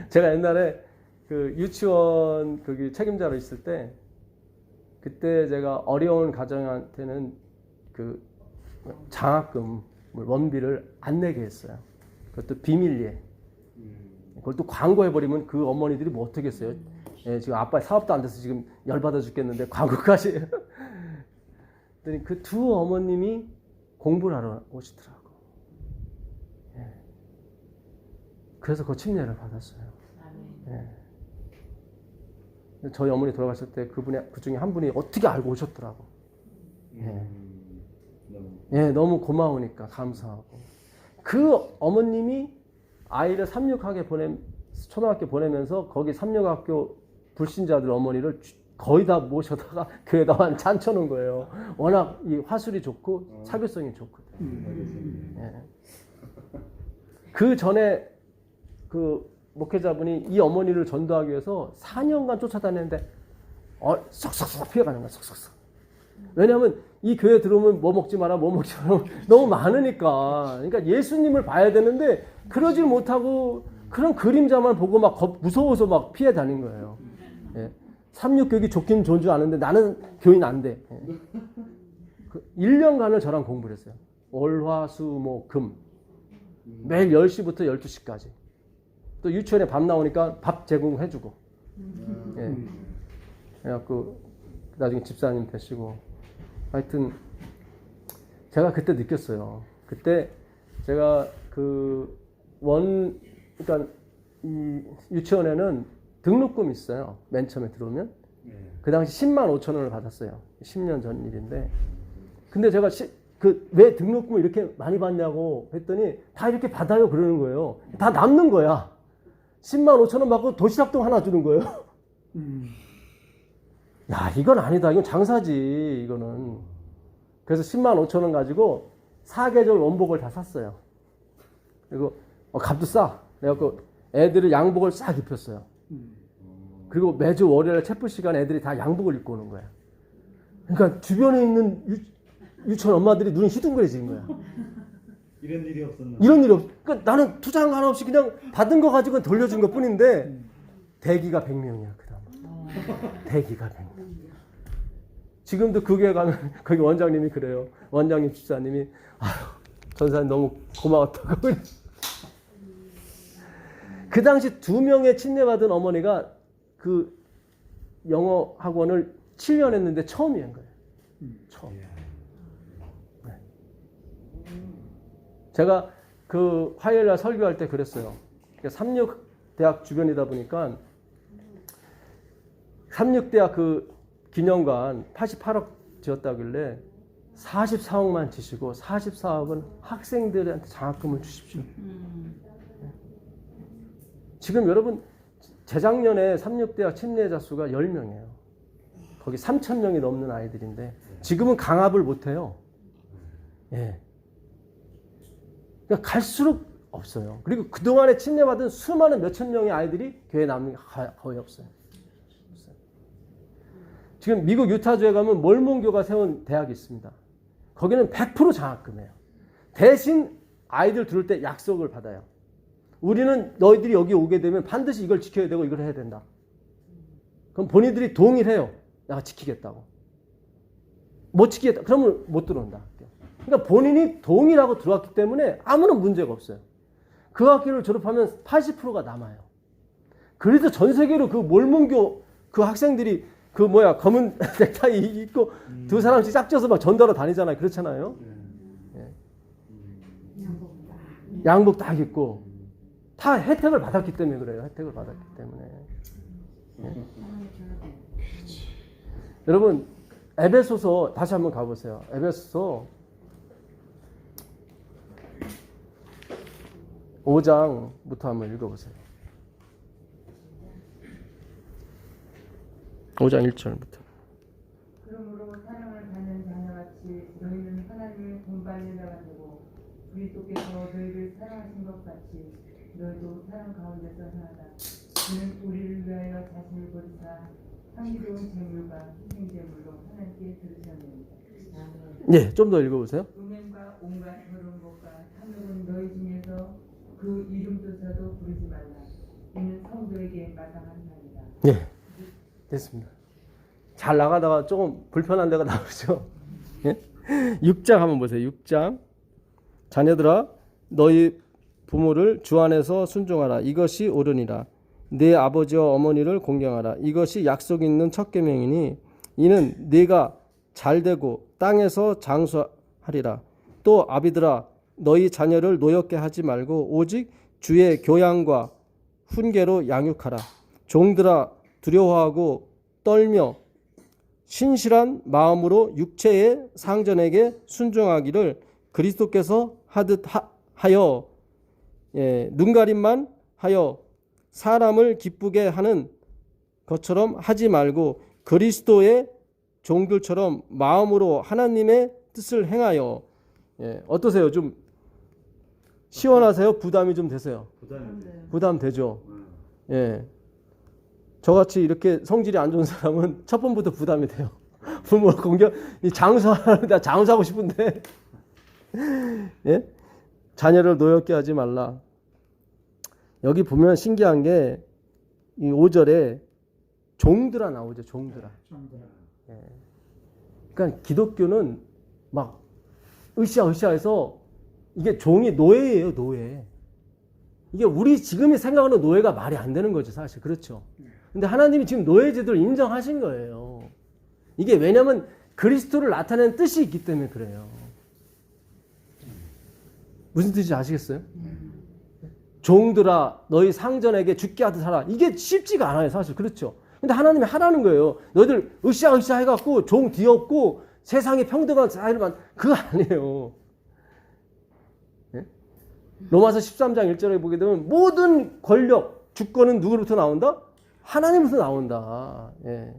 제가 옛날에 그 유치원 거기 책임자로 있을 때 그때 제가 어려운 가정한테는 그 장학금 원비를 안 내게 했어요. 그것도 비밀리에. 그걸 또 광고해버리면 그 어머니들이 뭐 어떻게 했어요? 예, 지금 아빠 사업도 안 돼서 지금 열받아 죽겠는데 광고까지. 그랬더니 그 두 어머님이 공부를 하러 오시더라고. 예. 그래서 그 침례를 받았어요. 예. 저희 어머니 돌아가실 때 그 중에 한 분이 어떻게 알고 오셨더라고. 예, 너무 고마우니까 감사하고. 그 어머님이 아이를 삼육학에 초등학교 보내면서 거기 삼육학교 불신자들 어머니를 거의 다 모셔다가 교회에다 앉혀놓은 거예요. 워낙 이 화술이 좋고 사교성이 좋거든. 예. 그 전에 그 목회자분이 이 어머니를 전도하기 위해서 4년간 쫓아다녔는데 쏙쏙쏙 피해가는 거야. 쏙쏙쏙. 왜냐하면 이 교회 들어오면 뭐 먹지 마라 너무 많으니까. 그러니까 예수님을 봐야 되는데 그러질 못하고 그런 그림자만 보고 막 무서워서 막 피해 다닌 거예요. 예. 삼육교육이 좋긴 좋은 줄 아는데 나는 교인 안 돼. 예. 그 1년간을 저랑 공부를 했어요. 월, 화, 수, 목, 금. 매일 10시부터 12시까지. 또 유치원에 밥 나오니까 밥 제공해주고. 예. 그래갖고 나중에 집사님 되시고. 하여튼 제가 그때 느꼈어요. 그때 제가 그러니까 이 유치원에는 등록금이 있어요. 맨 처음에 들어오면. 그 당시 10만 5천 원을 받았어요. 10년 전 일인데. 근데 제가 왜 등록금을 이렇게 많이 받냐고 했더니 다 이렇게 받아요 그러는 거예요. 다 남는 거야. 10만 5천 원 받고 도시락도 하나 주는 거예요. 야, 이건 아니다. 이건 장사지, 이거는. 그래서 10만 5천 원 가지고 4계절 원복을 다 샀어요. 그리고 값도 싸. 그래갖고 애들을 양복을 싹 입혔어요. 그리고 매주 월요일 체프 시간에 애들이 다 양복을 입고 오는 거야. 그러니까 주변에 있는 유치원 엄마들이 눈이 휘둥그레지는 거야. 이런 일이 없었나? 이런 일이 그러니까 나는 투자한 거 하나 없이 그냥 받은 거 가지고 돌려준 것 뿐인데 대기가 100명이야, 그 다음. 대기가 100명. 지금도 그 교회 가면 거기 원장님이 그래요. 원장님 집사님이 전사님 너무 고마웠다고. 그 당시 2명의 침례받은 어머니가 그 영어 학원을 7년 했는데 처음이 한 거예요. 처음. 네. 제가 그 화요일날 설교할 때 그랬어요. 삼육대학 주변이다 보니까 삼육대학 그 기념관 88억 지었다길래 44억만 주시고 44억은 학생들한테 장학금을 주십시오. 지금 여러분 재작년에 삼육대학 침례자 수가 10명이에요. 거기 3,000명이 넘는 아이들인데 지금은 강압을 못해요. 예. 그러니까 갈수록 없어요. 그리고 그동안에 침례받은 수많은 몇천 명의 아이들이 교회에 남는 게 거의 없어요. 지금 미국 유타주에 가면 몰몬교가 세운 대학이 있습니다. 거기는 100% 장학금이에요. 대신 아이들 들을 때 약속을 받아요. 우리는 너희들이 여기 오게 되면 반드시 이걸 지켜야 되고 이걸 해야 된다. 그럼 본인들이 동의해요. 내가 지키겠다고. 못 지키겠다. 그러면 못 들어온다. 그러니까 본인이 동의를 하고 들어왔기 때문에 아무런 문제가 없어요. 그 학교를 졸업하면 80%가 남아요. 그래서 전 세계로 그 몰몬교 그 학생들이 그 검은 넥타이 입고 두 사람씩 짝져서 막 전도하러 다니잖아요. 그렇잖아요. 예. 양복 딱 입고 다 혜택을 받았기 때문에 그래요. 혜택을 받았기 때문에. 예. 여러분 에베소서 다시 한번 가보세요. 에베소서 5장부터 한번 읽어보세요. 5장 1절부터. 그러므로 사랑을 받는 자녀같이 너희는 하나님의 본받는 자가 되고 그리스도께서 너희를 사랑하신 것 같이 너희도 사랑 가운데서 행하다. 그는 우리를 위하여 자신을 버리사 향기로운 제물과 희생제물로 하나님께 드리셨느니라. 네, 좀 더 읽어보세요. 음행과 온갖 더러운 것과 탐욕은 너희 중에서 그 이름조차도 부르지 말라. 이는 성도에게 마땅한 말이다. 네, 됐습니다. 잘 나가다가 조금 불편한 데가 나오죠. 예? 6장 한번 보세요. 6장. 자녀들아 너희 부모를 주 안에서 순종하라. 이것이 옳으니라. 내 아버지와 어머니를 공경하라. 이것이 약속 있는 첫 계명이니 이는 네가 잘되고 땅에서 장수하리라. 또 아비들아 너희 자녀를 노엽게 하지 말고 오직 주의 교양과 훈계로 양육하라. 종들아 두려워하고 떨며 신실한 마음으로 육체의 상전에게 순종하기를 그리스도께서 하듯 하여 눈가림만 하여 사람을 기쁘게 하는 것처럼 하지 말고 그리스도의 종들처럼 마음으로 하나님의 뜻을 행하여. 어떠세요? 좀 시원하세요? 부담이 좀 되세요? 부담 되죠. 예. 저같이 이렇게 성질이 안 좋은 사람은 첫 번부터 부담이 돼요. 부모 공격, 장수하는데 장수하고 싶은데, 예? 자녀를 노엽게 하지 말라. 여기 보면 신기한 게 이 5절에 종들아 나오죠. 종들아. 예. 그러니까 기독교는 막 으쌰으쌰해서 이게 종이 노예예요. 노예. 이게 우리 지금이 생각하는 노예가 말이 안 되는 거죠. 사실. 그렇죠. 근데 하나님이 지금 노예 제도를 인정하신 거예요. 이게 왜냐면 그리스도를 나타내는 뜻이 있기 때문에 그래요. 무슨 뜻인지 아시겠어요? 종들아 너희 상전에게 죽게 하듯 하라. 이게 쉽지가 않아요. 사실. 그렇죠. 근데 하나님이 하라는 거예요. 너희들 으쌰으쌰 해갖고 종 뒤엎고 세상에 평등한 사회를 그거 아니에요. 예? 로마서 13장 1절에 보게 되면 모든 권력, 주권은 누구로부터 나온다? 하나님으로부터 나온다. 예.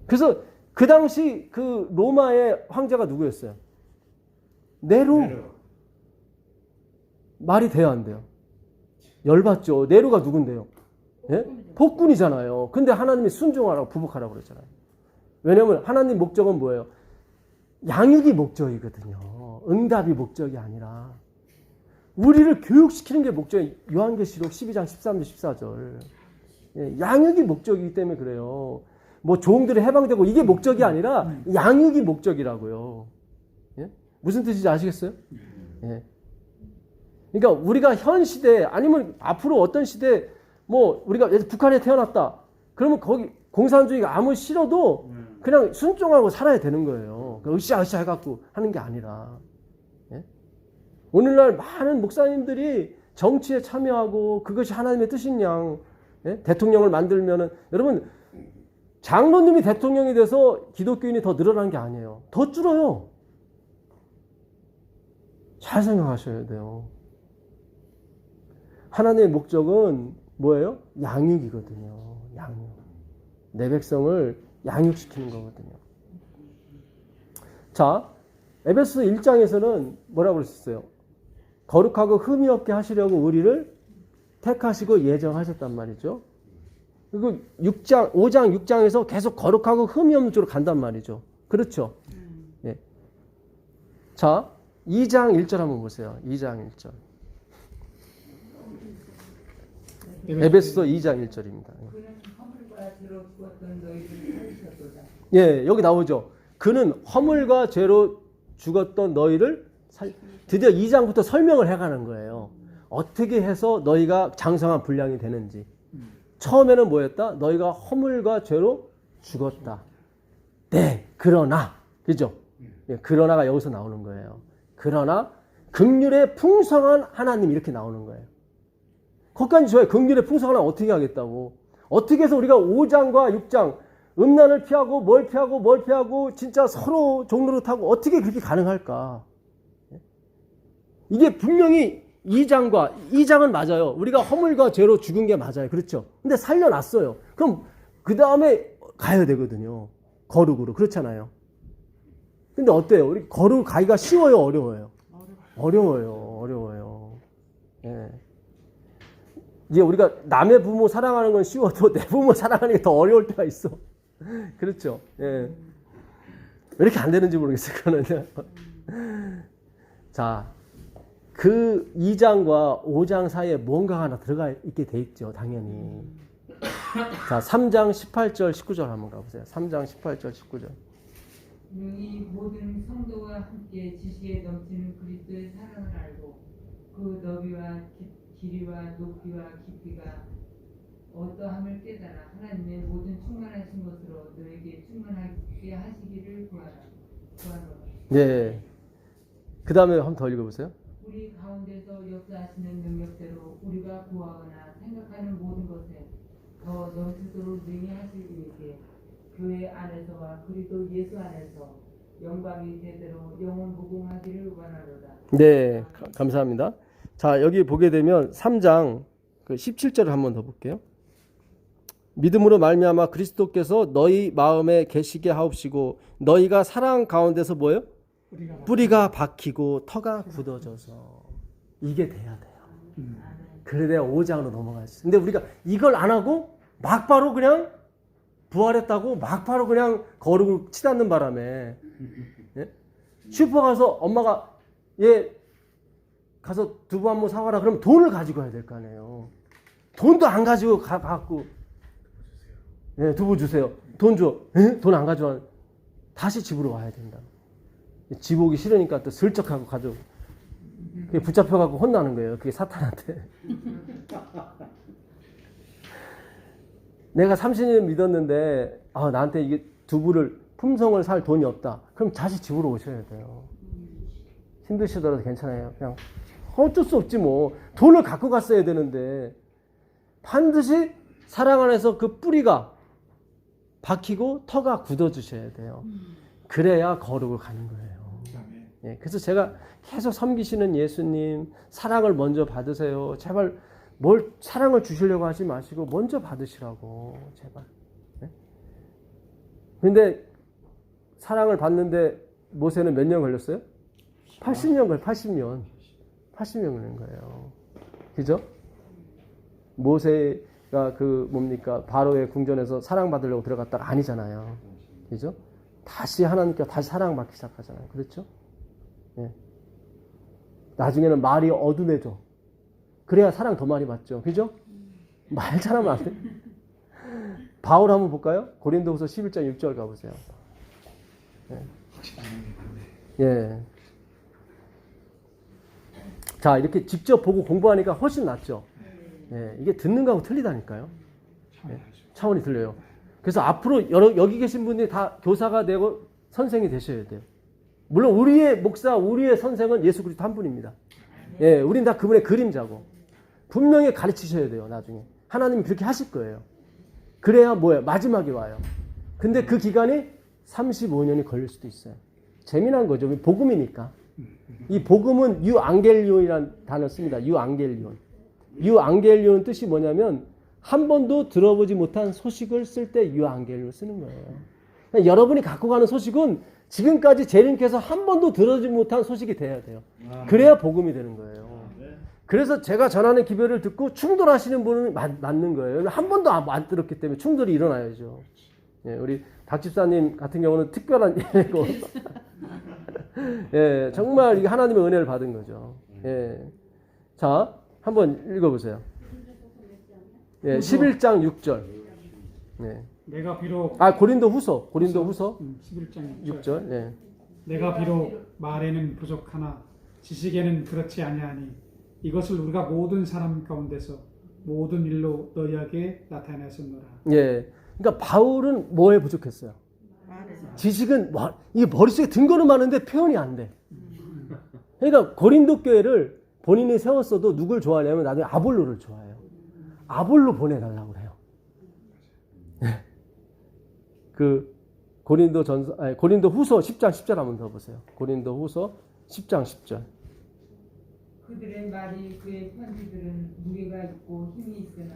그래서 그 당시 그 로마의 황제가 누구였어요? 네로. 말이 돼요, 안 돼요? 열받죠. 네로가 누군데요? 예? 폭군이잖아요. 근데 하나님이 순종하라고 부복하라고 그랬잖아요. 왜냐하면 하나님 목적은 뭐예요? 양육이 목적이거든요. 응답이 목적이 아니라 우리를 교육시키는 게 목적이에요. 요한계시록 12장 13절 14절. 예, 양육이 목적이기 때문에 그래요. 뭐 종들이 해방되고 이게 목적이 아니라 양육이 목적이라고요. 예? 무슨 뜻인지 아시겠어요? 예. 그러니까 우리가 현 시대 아니면 앞으로 어떤 시대 뭐 우리가 북한에 태어났다. 그러면 거기 공산주의가 아무 싫어도 그냥 순종하고 살아야 되는 거예요. 으쌰으쌰 해갖고 하는 게 아니라. 예? 오늘날 많은 목사님들이 정치에 참여하고 그것이 하나님의 뜻인 양, 예? 대통령을 만들면은 여러분 장로님이 대통령이 돼서 기독교인이 더 늘어난 게 아니에요. 더 줄어요. 잘 생각하셔야 돼요. 하나님의 목적은 뭐예요? 양육이거든요. 양육. 내 백성을 양육시키는 거거든요. 자, 에베소 1장에서는 뭐라고 그랬었어요? 거룩하고 흠이 없게 하시려고 우리를 택하시고 예정하셨단 말이죠. 그리고 5장, 6장에서 계속 거룩하고 흠이 없는 쪽으로 간단 말이죠. 그렇죠? 예. 자, 2장 1절 한번 보세요. 2장 1절. 에베소 2장 1절입니다. 그는 허물과 죄로 죽었던 너희를 살리셨도다. 예, 여기 나오죠. 그는 허물과 죄로 죽었던 너희를 드디어 2장부터 설명을 해가는 거예요. 어떻게 해서 너희가 장성한 분량이 되는지. 처음에는 뭐였다? 너희가 허물과 죄로 죽었다. 네, 그러나. 그죠? 예, 그러나가 여기서 나오는 거예요. 그러나 긍휼의 풍성한 하나님 이렇게 나오는 거예요. 거기까지 좋아요. 긍휼의 풍성한 하나님 어떻게 하겠다고. 어떻게 해서 우리가 5장과 6장 음란을 피하고 뭘 피하고 진짜 서로 종로를 타고 어떻게 그렇게 가능할까? 이게 분명히 2장은 맞아요. 우리가 허물과 죄로 죽은 게 맞아요. 그렇죠? 근데 살려놨어요. 그럼 그 다음에 가야 되거든요. 거룩으로. 그렇잖아요. 근데 어때요? 우리 거룩 가기가 쉬워요? 어려워요? 어려워요. 예. 이제 우리가 남의 부모 사랑하는 건 쉬워도 내 부모 사랑하는 게 더 어려울 때가 있어. 그렇죠? 예. 왜 이렇게 안 되는지 모르겠어요. 그거는. 자, 그 2장과 5장 사이에 뭔가 하나 들어가 있게 돼 있죠. 당연히. 자, 3장 18절 19절 한번 가보세요. 3장 18절 19절. 이 모든 성도와 함께 지식에 넘치는 그리스도의 사랑을 알고 그 너비와 길이와 높이와 깊이가 어떠함을 깨달아 하나님의 모든 충만하신 것으로 너에게 충만하게 하시기를 구하노라. 네. 그 다음에 한번 더 읽어보세요. 우리 가운데서 역사하시는 능력대로 우리가 구하거나 생각하는 모든 것에 더 넘치도록 능히 하실 이에게 교회 안에서와 그리스도 예수 안에서 영광이 대대로 영원 무궁하기를 원하노라. 네, 감사합니다. 자, 여기 보게 되면 3장 그 17절을 한번 더 볼게요. 믿음으로 말미암아 그리스도께서 너희 마음에 계시게 하옵시고 너희가 사랑 가운데서 뭐예요? 뿌리가 박히고 터가 굳어져서 이게 돼야 돼요. 그래야 5장으로 넘어가지. 근데 우리가 이걸 안 하고 막바로 그냥 부활했다고 막바로 그냥 거룩을 치닫는 바람에 예? 슈퍼 가서 엄마가 얘 가서 두부 한 번 사와라 그러면 돈을 가지고 가야 될 거 아니에요. 돈도 안 가지고 갖고 예, 두부 주세요. 돈 줘. 돈 안 가져와. 다시 집으로 와야 된다. 집 오기 싫으니까 또 슬쩍하고 가져. 그게 붙잡혀갖고 혼나는 거예요. 그게 사탄한테. 내가 30년 믿었는데 나한테 이게 두부를 품성을 살 돈이 없다. 그럼 다시 집으로 오셔야 돼요. 힘드시더라도 괜찮아요. 그냥 어쩔 수 없지 뭐. 돈을 갖고 갔어야 되는데 반드시 사랑 안에서 그 뿌리가 박히고 터가 굳어주셔야 돼요. 그래야 거룩을 가는 거예요. 예, 그래서 제가 계속 섬기시는 예수님 사랑을 먼저 받으세요. 제발 뭘 사랑을 주시려고 하지 마시고 먼저 받으시라고 제발. 예? 근데 사랑을 받는데 모세는 몇 년 걸렸어요? 80년 걸려요. 80년 걸린 거예요. 그죠? 모세가 그 뭡니까 바로의 궁전에서 사랑받으려고 들어갔다가 아니잖아요. 그죠? 다시 하나님께 다시 사랑받기 시작하잖아요. 그렇죠? 예. 나중에는 말이 어두워져. 그래야 사랑 더 많이 받죠. 그죠? 말 잘하면 안 돼. 바울 한번 볼까요? 고린도후서 11장 6절 가보세요. 예. 예. 자, 이렇게 직접 보고 공부하니까 훨씬 낫죠. 예. 이게 듣는 거하고 틀리다니까요. 예. 차원이 틀려요. 그래서 앞으로 여기 계신 분들이 다 교사가 되고 선생이 되셔야 돼요. 물론 우리의 목사, 우리의 선생은 예수 그리스도 한 분입니다. 예, 우린 다 그분의 그림자고 분명히 가르치셔야 돼요. 나중에 하나님이 그렇게 하실 거예요. 그래야 뭐예요? 마지막에 와요. 근데 그 기간이 35년이 걸릴 수도 있어요. 재미난 거죠. 복음이니까. 이 복음은 유앙겔리온이라는 단어 씁니다. 유앙겔리온. 유앙겔리온 뜻이 뭐냐면 한 번도 들어보지 못한 소식을 쓸 때 유앙겔리온 쓰는 거예요. 그러니까 여러분이 갖고 가는 소식은 지금까지 재림께서 한 번도 들어보지 못한 소식이 돼야 돼요. 그래야 복음이 되는 거예요. 그래서 제가 전하는 기별을 듣고 충돌하시는 분은 맞는 거예요. 한 번도 안 들었기 때문에 충돌이 일어나야죠. 예, 우리 박 집사님 같은 경우는 특별한 예고. 예, 정말 이게 하나님의 은혜를 받은 거죠. 예. 자, 한번 읽어보세요. 예, 11장 6절. 예. 내가 비록 고린도 후서 11장 6절. 예. 내가 비록 말에는 부족하나 지식에는 그렇지 아니하니 이것을 우리가 모든 사람 가운데서 모든 일로 너희에게 나타내었노라. 예. 그러니까 바울은 뭐에 부족했어요? 지식은 이게 머릿속에 든 거는 많은데 표현이 안 돼. 그러니까 고린도 교회를 본인이 세웠어도 누굴 좋아하냐면 나중에 아볼로를 좋아해요. 아볼로 보내달라고 그래요. 네. 그 고린도 후서 10장 10절 한번 더 보세요. 고린도 후서 10장 10절. 그들의 말이 그의 편지들은 무게가 있고 힘이 있으나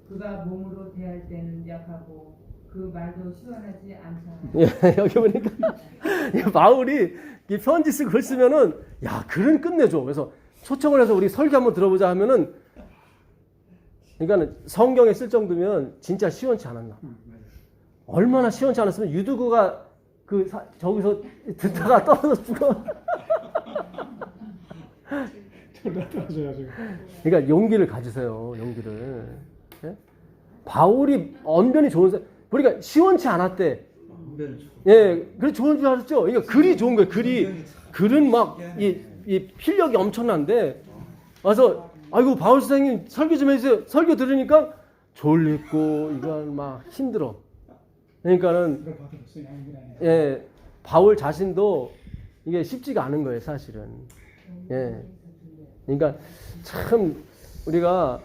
그가 몸으로 대할 때는 약하고 그 말도 시원하지 않잖아. 예, 여기 보니까 바울이 이 편지 쓰고 글 쓰면은 야 글은 끝내줘. 그래서 초청을 해서 우리 설교 한번 들어보자 하면은 그러니까 성경에 쓸 정도면 진짜 시원치 않았나. 얼마나 시원치 않았으면 유두구가 저기서 듣다가 떨어져 죽어. 그러니까 용기를 가지세요. 용기를. 예? 바울이 언변이 좋은 사람. 그러니까 시원치 않았대. 예, 그래 좋은 줄 알았죠. 그러니까 글이 좋은 거예요. 글은 막 이 필력이 엄청난데 와서 아이고 바울 선생님 설교 좀 해주세요. 설교 들으니까 졸리고 이건 막 힘들어. 그러니까는 예, 바울 자신도 이게 쉽지가 않은 거예요, 사실은. 예. 그러니까 참 우리가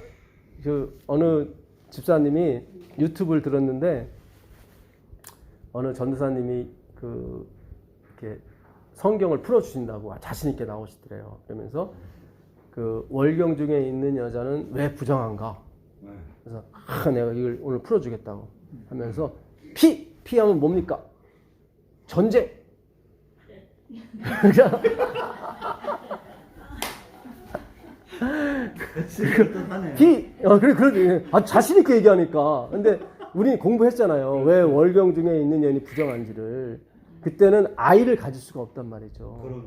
어느 집사님이 유튜브를 들었는데 어느 전도사님이 이렇게 성경을 풀어주신다고 자신 있게 나오시더래요. 그러면서 그 월경 중에 있는 여자는 왜 부정한가? 그래서 내가 이걸 오늘 풀어주겠다고 하면서 피하면 뭡니까? 전쟁. 그래, 자신 있게 얘기하니까. 근데 우리 공부했잖아요. 왜 월경 중에 있는 여인이 부정한지를. 그때는 아이를 가질 수가 없단 말이죠.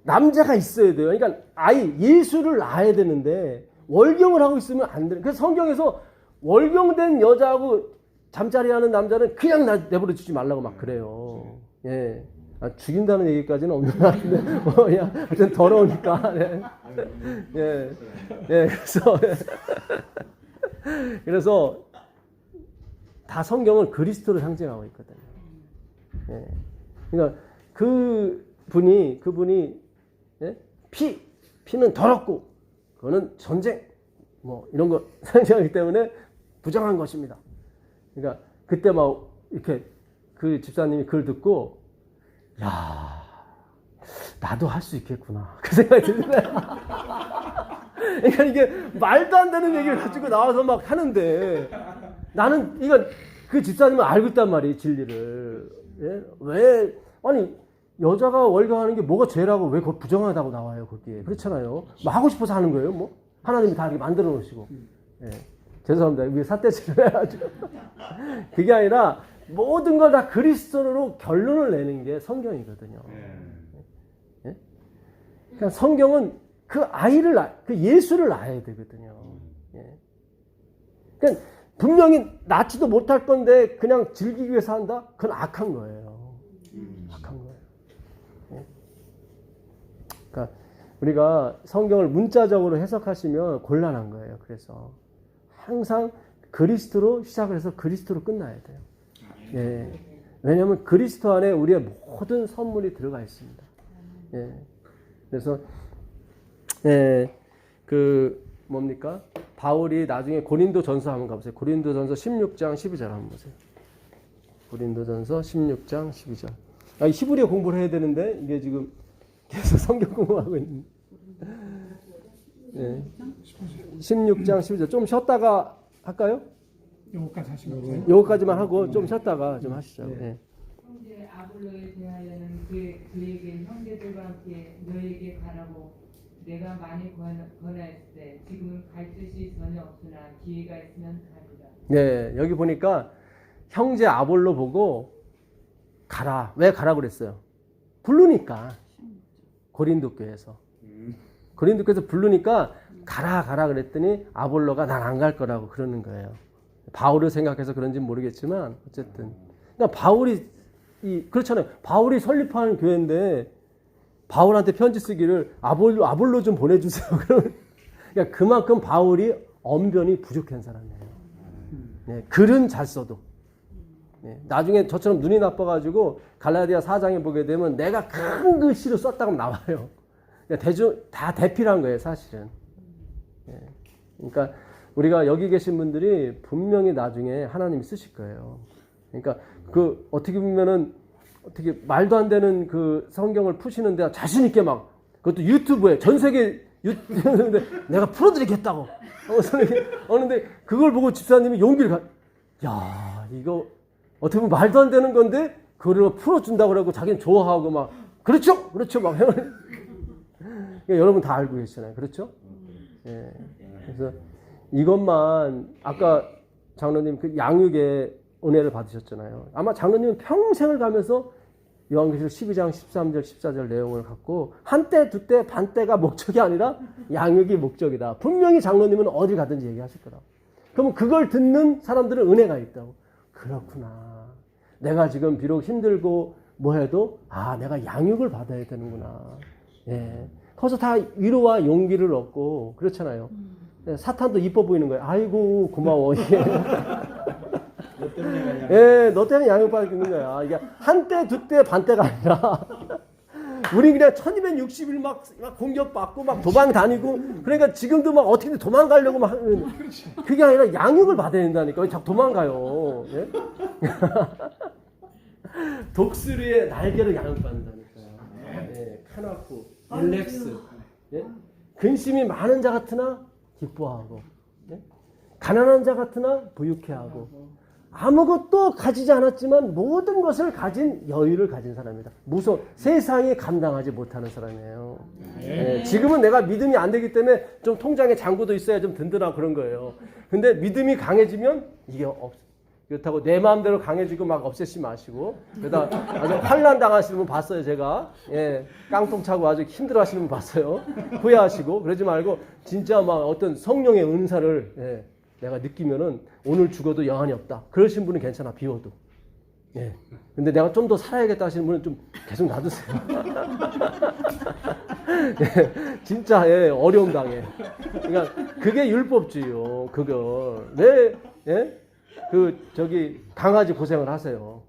남자가 있어야 돼요. 그러니까 예수를 낳아야 되는데 월경을 하고 있으면 안 돼요. 그래서 성경에서 월경된 여자하고 잠자리 하는 남자는 그냥 내버려 두지 말라고 막 그래요. 예. 죽인다는 얘기까지는 없는 것 같은데, 하여튼 더러우니까. 네. 예. 예. 그래서 다 성경은 그리스도를 상징하고 있거든요. 예. 그러니까 그분이 예? 피는 더럽고 그거는 전쟁 이런 거 상징하기 때문에 부정한 것입니다. 그러니까 그때 막 이렇게 그 집사님이 글 듣고 야 나도 할 수 있겠구나 그 생각이 들잖아요. 그러니까 이게 말도 안 되는 얘기를 가지고 나와서 막 하는데 나는 그 집사님은 알고 있단 말이에요, 진리를. 예? 왜 아니 여자가 월경하는 게 뭐가 죄라고 왜 그걸 부정하다고 나와요, 거기에. 그렇잖아요. 뭐 하고 싶어서 하는 거예요, 뭐. 하나님이 다 이렇게 만들어 놓으시고. 예. 죄송합니다. 위에 삿대질을 해가지고. 그게 아니라 모든 걸 다 그리스도로 결론을 내는 게 성경이거든요. 예? 그러니까 성경은 그 예수를 낳아야 되거든요. 예. 그러니까 분명히 낳지도 못할 건데 그냥 즐기기 위해서 한다? 그건 악한 거예요. 악한 거예요. 예? 그러니까 우리가 성경을 문자적으로 해석하시면 곤란한 거예요. 그래서 항상 그리스도로 시작을 해서 그리스도로 끝나야 돼요. 예. 왜냐하면 그리스도 안에 우리의 모든 선물이 들어가 있습니다. 예. 그래서 뭡니까? 바울이 나중에 고린도 전서 한번 가보세요. 고린도 전서 16장 12절 한번 보세요. 고린도전서 16장 12절. 아, 히브리어 공부를 해야 되는데 이게 지금 계속 성경 공부하고 있는. 네. 16장 12절. 좀 쉬었다가 할까요? 요거까지 하시면 돼요. 요거까지만 하고 좀 쉬었다가 좀 하시죠. 네. 형제 아볼로에 대하여는 그에게 형제들과 함께 너에게 가라고 내가 많이 권하였을 때 지금은 갈 뜻이 전혀 없으나 기회가 있으면 가리라. 네, 여기 보니까 형제 아볼로 보고 가라. 왜 가라 그랬어요? 부르니까. 고린도 교회에서. 고린도 교회에서 부르니까 가라 그랬더니 아볼로가 난 안 갈 거라고 그러는 거예요. 바울을 생각해서 그런지는 모르겠지만 어쨌든 그러니까 바울이 그렇잖아요. 바울이 설립하는 교회인데 바울한테 편지 쓰기를 아볼로 좀 보내주세요. 그러니까 그만큼 바울이 언변이 부족한 사람이에요. 네, 글은 잘 써도. 네, 나중에 저처럼 눈이 나빠가지고 갈라디아 4장에 보게 되면 내가 큰 글씨로 썼다고 나와요. 그러니까 대중 다 대필한 거예요, 사실은. 네, 그러니까 우리가 여기 계신 분들이 분명히 나중에 하나님이 쓰실 거예요. 그러니까 그 어떻게 보면은 어떻게 말도 안 되는 그 성경을 푸시는데 자신 있게 막 그것도 유튜브에 전 세계 유튜브인데 내가 풀어드리겠다고 하는데 그걸 보고 집사님이 용기를 야 이거 어떻게 보면 말도 안 되는 건데 그걸 풀어준다고 그러고 자기는 좋아하고 막 그렇죠 막 그러니까 여러분 다 알고 계시잖아요. 그렇죠? 예. 그래서 이것만 아까 장로님 그 양육의 은혜를 받으셨잖아요. 아마 장로님은 평생을 가면서 요한계시록 12장 13절 14절 내용을 갖고 한때 두때 반때가 목적이 아니라 양육이 목적이다. 분명히 장로님은 어디 가든지 얘기하실 거다. 그러면 그걸 듣는 사람들은 은혜가 있다고. 그렇구나. 내가 지금 비록 힘들고 뭐 해도 내가 양육을 받아야 되는구나. 예. 거기서 다 위로와 용기를 얻고 그렇잖아요. 사탄도 이뻐 보이는 거예요. 아이고 고마워. 예, 너 때문에 양육받는 거야. 이게 한때, 두때, 반때가 아니라 우리 그냥 1260일 막 공격받고 막 도망 다니고 그러니까 지금도 막 어떻게든 도망가려고 막 하는 그게 아니라 양육을 받아야 된다니까. 왜 자꾸 도망가요? 예? 독수리의 날개로 양육받는다니까요. 예, 카나코, 릴렉스. 예? 근심이 많은 자 같으나 기뻐하고 예? 가난한 자 같으나 부유케하고 아무것도 가지지 않았지만 모든 것을 가진 여유를 가진 사람이다. 세상이 감당하지 못하는 사람이에요. 예, 지금은 내가 믿음이 안 되기 때문에 좀 통장에 잔고도 있어야 좀 든든하고 그런 거예요. 근데 믿음이 강해지면 이게 그렇다고 내 마음대로 강해지고 막 없애지 마시고 그러다 아주 환난 당하시는 분 봤어요. 제가 예, 깡통 차고 아주 힘들어 하시는 분 봤어요. 후회하시고 그러지 말고 진짜 막 어떤 성령의 은사를 예, 내가 느끼면은 오늘 죽어도 여한이 없다. 그러신 분은 괜찮아. 비워도. 예. 근데 내가 좀 더 살아야겠다 하시는 분은 좀 계속 놔두세요. 예. 진짜 예, 어려움 당해. 그러니까 그게 율법주의요. 그거 왜 예? 강아지 고생을 하세요.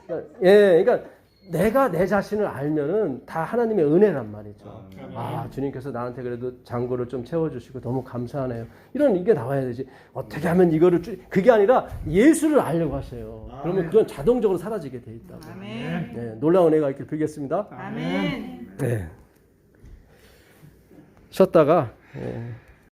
그러니까, 예, 그러니까 내가 내 자신을 알면은 다 하나님의 은혜란 말이죠. 주님께서 나한테 그래도 잔고를 좀 채워주시고 너무 감사하네요. 이게 나와야 되지. 어떻게 하면 이거를 그게 아니라 예수를 알려고 하셔요. 그러면 그건 자동적으로 사라지게 돼 있다고. 아멘. 네, 놀라운 은혜가 있길 빌겠습니다. 아멘. 네. 쉬었다가. 예.